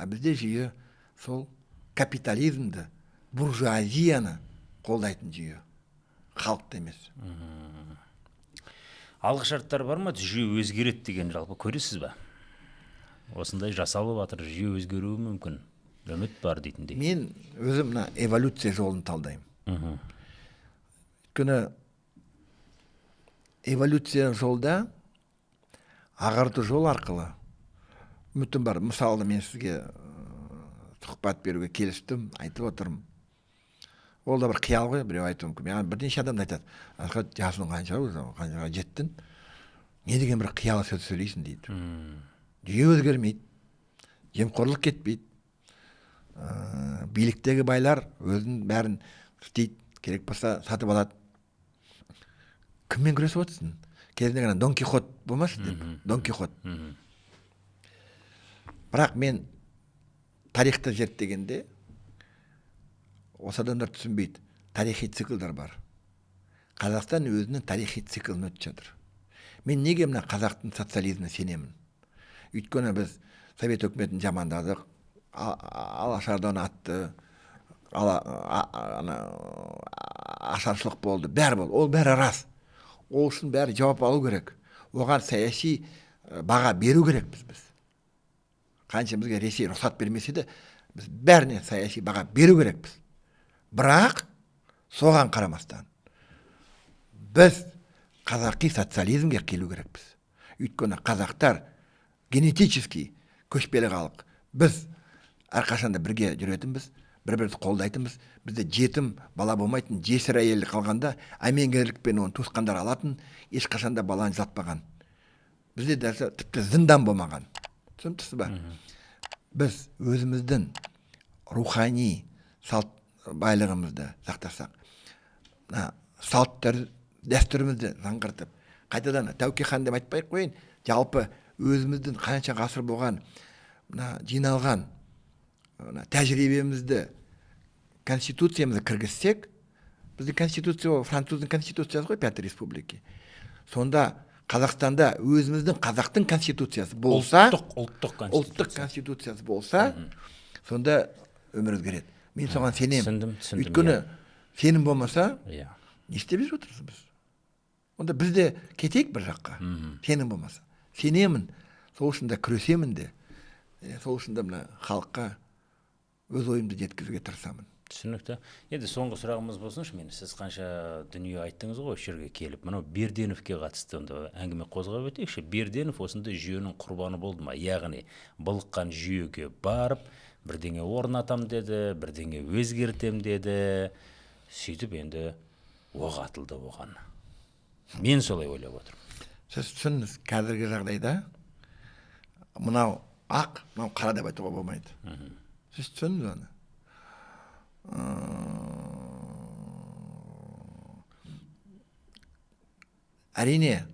Бізде жүйе сол капитализмді, буржуазияны қолдайтын жүйе. Халықты емес. Алғы шарттар бар ма? Жүйе өзгереді деген жалпы көресіз ба? Осындай жасалып жатыр, жүйе өзгеруі мүмкін. Үміт бар дейтіндей. Мен өзім эволюция жолын талдаймын. Өйткені эволюция жолда ағарту жол арқылы үмітім бар. Мысалы, мен сізге сұхбат беруге келістім, айтып отырмын. Ол да бір қиял ғой, біреу айтуы мүмкін. Маған бірнеше адам айтады, Асхат, жасың қаншаға жеттің? Не деген бір қиял сөз сөйлейсің дейді. Жүйе өзгермейді, жемқорлық кетпейді. Биліктегі байлар өзінің бәрін істейді, керек болса сатып алады. Кіммен күресіп отырсың? Кезінде ғана Дон Кихот болмашы деп, Дон Кихот. Бірақ мен тарихты зерттегенде осы адамдар түсінбейді. Тарихи циклдар бар. Қазақстан өзінің тарихи циклын өтіп жатыр. Мен неге мына қазақтың социализміне сенемін? Өйткені біз Совет өкіметін жамандадық, Алашардан атты, ашаршылық болды, бәрі болды. Ол бәрі рас. Ол үшін бәрі жауап алу керек. Оған саяси баға беру керек біз. Қанша бізге Ресей рұқсат бермесе де, біз бәріне саяси баға беру керекпіз. Бірақ соған қарамастан біз қазақи социализмге келу керекпіз. Өйткені қазақтар генетически көшпелі халық. Біз әрқашанда бірге жүретінбіз, бір-бірді қолдайтынбыз. Бізде жетім бала болмайтын, жесір әйел қалғанда әмеңгерлікпен оны туысқандар алатын, ешқашанда баланы жатпаған. Бізде дәрі тіпті зындан болмаған. Түсінтісіз ба? Біз өзіміздің рухани салт байлығымызды сақтасақ, салттар дәстүрімізді жаңғыртып, қайтадан Тәуке хан деп айтпай қойын, жалпы өзіміздің қанша ғасыр болған жиналған тәжірибемізді конституциямызды кіргізсек, біздің конституция француздың конституциясы ғой, 5 республики. Сонда Қазақстанда өзіміздің қазақтың конституциясы болса, ұлттық конституциясы болса, сонда өмір өзгереді. Мен соған сенемін. Түсіндім. Өйткені сенім болмаса, Иә. не істеп жүріп отырсыз біз? Онда біз де кетейік бір жаққа. Сенім болмаса. Сенемін, сол үшін де күресемін де. Сол үшін де мына халыққа өз ойымды жеткізуге тырысамын. Түсінікті. Енді соңғы сұрағымыз болсыншы, мен сіз қанша дүние айттыңыз ғой осы жерге келіп, мынау Берденовке қатысты онда әңгіме қозғап өтейікші. Берденов осындай жүйенің құрбаны болды ма? Яғни былыққан жүйеге барып, бірдеңе орнатам деді, бірдеңе өзгертем деді. Сөйтіп енді оқ атылды оған. Мен солай ойлап отырмын. Сіз түсініңіз, қазіргі жағдайда мынау ақ, мынау қара деп айтуға болмайды. Сіз түсініңіз оны. Әрине,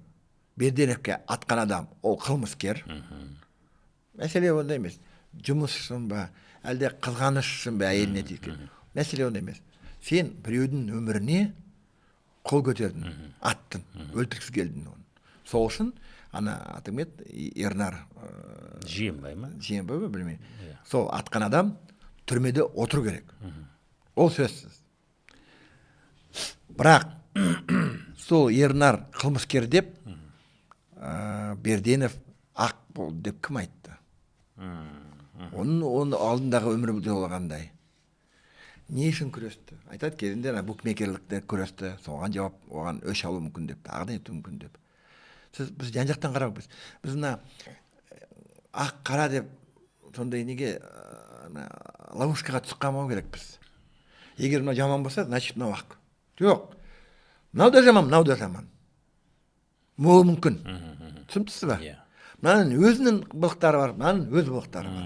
Берденовке атқан адам, ол қылмыскер. Мәселе онда емес. Жұмыс үшін ба, әлде қызғаныш үшін ба әйеліне тиген. Мәселе онда емес. Сен біреудің өміріне қол көтердің, аттың, өлтіргісі келдің оны. Сол үшін ана атым еді, Ернар Жиенбай ма? Жиенбай ма білмеймін. Сол атқан адам түрмеде отыру керек. Ол сөзсіз. Бірақ сол Ернар қылмыскер деп Берденов ақ болды деп кім айтты? Оның алдындағы өмірі болғандай. Не үшін күресті? Айтады кезінде букмекерлікте күресті, соған жауап, оған өш алу мүмкін деп, тағы да ету мүмкін деп. Біз жан-жақтан қарау біз. Біз ақ қара деп сондай неге ловушкаға түсіп қалмау керекпіз. Егер мынау жаман болса, значит мынау ақ. Жоқ. Мынау да жаман, мынау да жаман. Болуы мүмкін. Түсініпсіз ба? Мынаның өзінің былықтары бар, мынаның өз былықтары бар.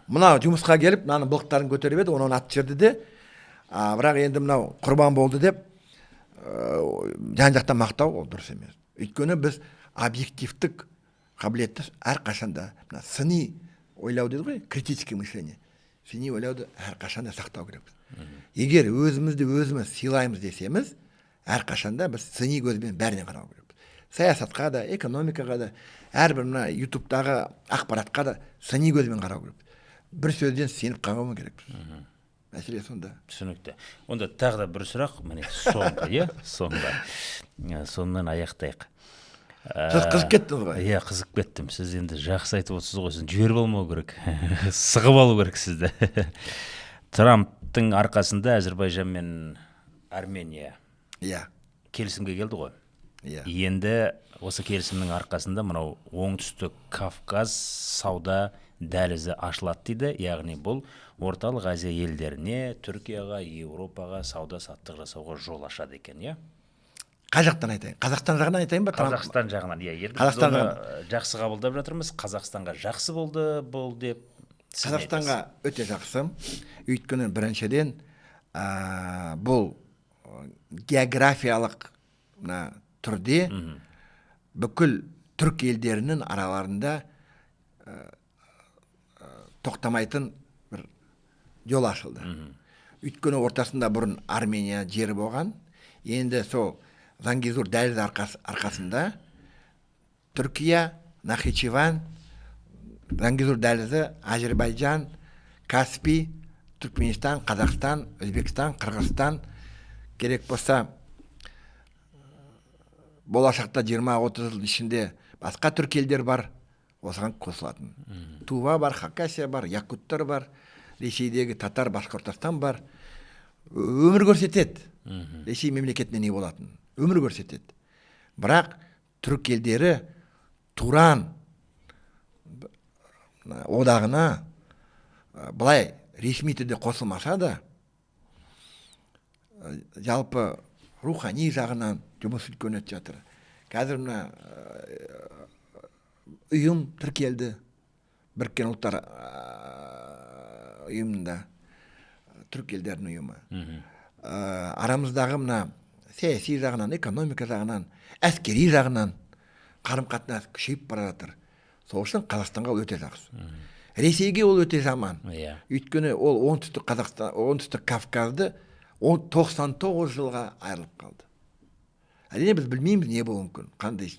Мынау жұмысқа келіп, мынаның былықтарын көтеріп еді, оны ат жерді де, бірақ енді мынау құрбан болды деп, жан-жақтан мақтау ол дұрыс емес. Өйткені біз объективтік қабілетті әрқашанда, сыни ойлау дейді ғой, критическое мышление. Сыни ойлауды әрқашанда сақтау керекпіз. Егер өзімізді өзіміз сыйлаймыз десеміз, әрқашанда біз сыни көзбен бәріне қарау керекпіз. Саясатқа да, экономикаға да, әрбір мына ютубтағы ақпаратқа да сыни көзбен қарау керекпіз. Бір сөзден сеніп қалмау керекпіз. Мәселе сонда. Түсінікті. Онда тағы да бір сұрақ, міне соңғы, сонымен аяқтайық. Сіз қызып кеттіңіз ғой? Иә, қызып кеттім. Сіз енді жақсы айтып отырсыз ғой, сіз жіберіп алмау керек. Сығып алу керек сізді. Трамптың арқасында Әзербайжан мен Армения келісімге келді ғой. Енді осы келісімнің арқасында мынау оңтүстік Кавказ сауда дәлізі ашылады дейді. Яғни бұл орталық Азия елдеріне, Түркияға, Еуропаға сауда-саттық жасауға жол ашады екен, иә? Қай жақтан айтайын? Қазақстан жағынан айтайын ба? Қазақстан жағынан, иә. Біз оны жақсы қабылдап жатырмыз. Қазақстанға жақсы болды бұл деп. Қазақстанға өте жақсы. Өйткені біріншіден бұл географиялық түрде бүкіл түрк елдерінің араларында тоқтамайтын бір жол ашылды. Өйткені ортасында бұрын Армения жері болған. Енді сол Зангезур дәлізі арқасында Түркия, Нахичеван, Зангезур дәлізі, Азербайжан, Каспий, Түркменстан, Қазақстан, Өзбекстан, Қырғызстан, керек болса болашақта 20-30 жыл ішінде басқа түрк елдер бар, осыған қосылатын. Тува бар, Хакасия бар, якуттар бар, Ресейдегі татар, Башқұртстан бар. Өмір көрсетеді. Ресей мемлекетіне не болатын. Өмір көрсетеді. Бірақ түрк елдері Туран одағына былай ресми түрде қосылмаса да, жалпы рухани жағынан жұмыс үлкен өтіп жатыр. Қазір мына ұйым тіркелді, Біріккен ұлттар ұйымында, түрк елдерінің ұйымы. Арамыздағы мына саяси жағынан, экономика жағынан, әскери жағынан қарым-қатынас күшейіп бара жатыр. Сол үшін Қазақстанға өте жақсы. Ресейге ол өте жаман. Өйткені ол оңтүстік Кавказды 99 жылға айырылып қалды. Әрине біз білмейміз не болуы мүмкін, қандай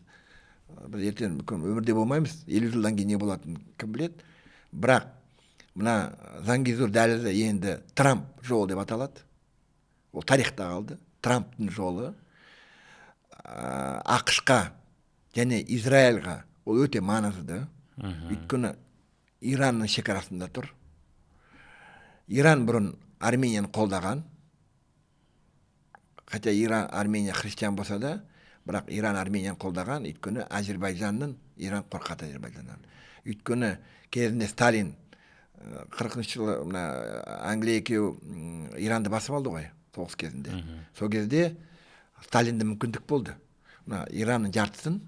біз ертең мүмкін өмірде болмаймыз, 50 жылдан кейін не болатынын кім біледі. Бірақ мына Зангезур дәлізі енді Трамп жолы деп аталады. Ол тарихта қалды. Трамптың жолы ақш-қа және Израильға ол өте маңызды. Өйткені Иранның шекарасында тұр. Иран бұрын Арменияны қолдаған. Хотя Иран, Армения христиан болса да, бірақ Иран Арменияны қолдаған. Өйткені Азербайжанның, Иран қорқады Азербайжаннан. Өйткені кезінде Сталин 40-шы жылы Англия екеу Иранды басып алды ғой, соғыс кезінде. Сол кезде Сталинде мүмкіндік болды. Иранның жартысын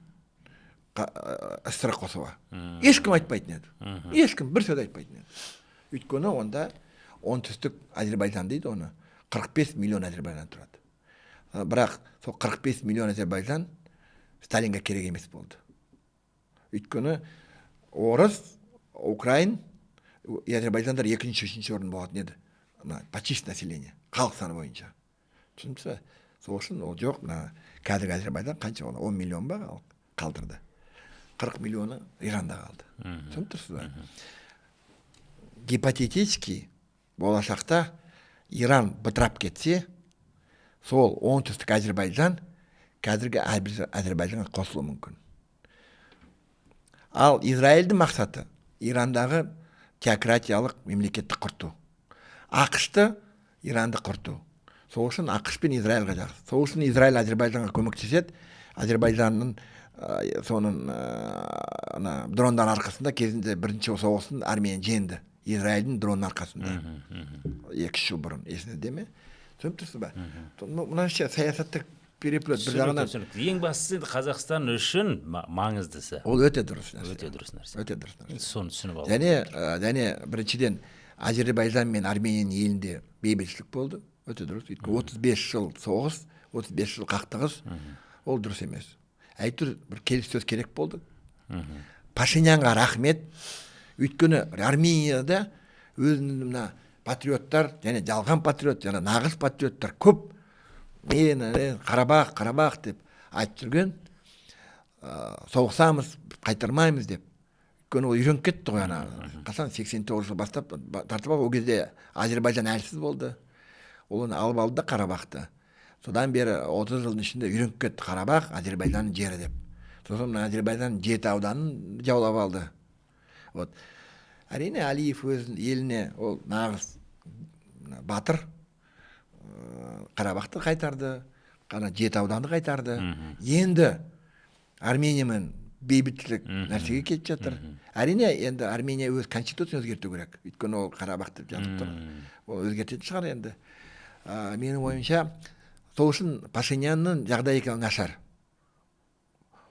СССР қосуға. Ешкім айтпайтын еді. Ешкім бір сөз айтпайтын еді. Өйткені онда оңтүстік Азербайжан дейді, оны 45 миллион Азербайжан тұрады. Бірақ сол 45 миллион Азербайжан Сталинге керек емес болды. Өйткені орыс, украин, Азербайжандар екінші, үшінші орын болатын еді. По численности населения, халық саны бойынша. Түсінсіз бе? Сол үшін ол жоқ. Қазіргі Азербайжан қанша болды? 10 миллион ба қалдырды. 40 миллионы Иранда қалды. Түсініп тұрсыз ба? Гипотетически болашақта Иран бытырап кетсе, сол оңтүстік Азербайжан қазіргі Азербайжанға қосылуы мүмкін. Ал Израильдің мақсаты Ирандағы теократиялық мемлекетті құрту. ақш-ты Иранды құрту. Сол үшін ақш пен Израильға жақсы. Сол үшін Израиль Азербайжанға көмектеседі. Азербайжанның соның дрондар арқасында кезінде бірінші соғысын Армения жеңді. Израильдің дронның арқасында. 2 жыл бұрын, есіңізде ме? Түсініп тұрсыз ба? Мынанша саясаттық переплет бір жағынан. Ең бастысы Қазақстан үшін маңыздысы. Ол өте дұрыс нәрсе. Өте дұрыс нәрсе. Өте дұрыс нәрсе. Соны түсініп алу. Және біріншіден Азербайжан мен Арменияның елінде бейбітшілік болды. Өте дұрыс. 35 жыл соғыс, 35 жыл қақтығыс. Ол дұрыс емес. Әйтеуір бір келіссөз керек болды. Пашинянға рахмет. Өйткені Арменияда өзінің патриоттар, және жалған патриот, және нағыз патриоттар көп. Мен Қарабақ деп айтып жүрген, соғысамыз, қайтармаймыз деп. Өйткені ол үйреніп кетті ғой. Қасан 89 жыл бастап тартып алып, ол кезде Азербайжан әлсіз болды. Ол оны алып алды да Қарабақты. Содан бері 30 жылдың ішінде үйреніп кетті Қарабақ Азербайжанның жері деп. Сосын Азербайжан 7 ауданын жаулап алды. Вот. Әрине Алиев өз еліне ол нағыз батыр. Қарабақты қайтарды, 7 ауданды қайтарды. Енді Армениямен бейбітшілік нәрсеге кетіп жатыр. Әрине енді Армения өз конституциясын өзгерту керек. Өйткені ол Қарабақты жатып тұр. Ол өзгертетін шығар енді. Менің ойымша, сол үшін Пашинянның жағдайы нашар.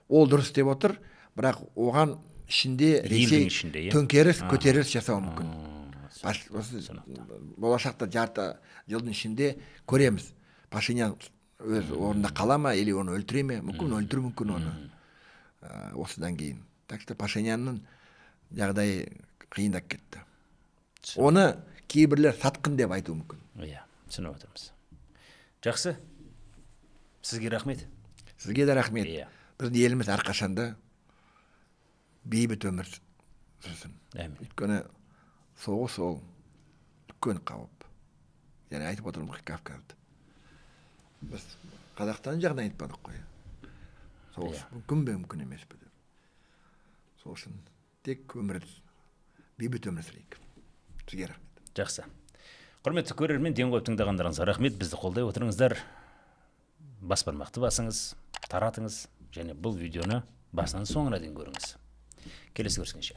Ол дұрыс деп отыр, бірақ оған ішінде Ресей төңкеріс, көтеріліс жасауы мүмкін. Болашақта жарты жылдың ішінде көреміз. Пашинян өз орнында қала ма, или оны өлтіре ме? Мүмкін өлтіру мүмкін оны. Осыдан кейін. Так что Пашинянның жағдайы қиындап кетті. Оны кейбірлер сатқын деп айту мүмкін. Иә, түсініп отырмыз. Жақсы. Сізге рахмет. Сізге де рахмет. Біздің еліміз әрқашанда бейбіт өмір сүрсін. Өйткені соғыс ол үлкен қауіп. Және айтып отырмыз Кавказды. Біз Қазақстанның жағынан айтпадық қой. Соғыс мүмкін бе, мүмкін емес пе деп. Сол үшін тек бейбіт өмір сүрейік. Сізге рахмет. Жақсы. Құрметті көрермен, ден қойып тыңдағандарыңызға рахмет. Бізді қолдай отырыңыздар. Бас бармақты басыңыз, таратыңыз және бұл видеоны басынан соңына дейін көріңіз. Келесі көріскенше.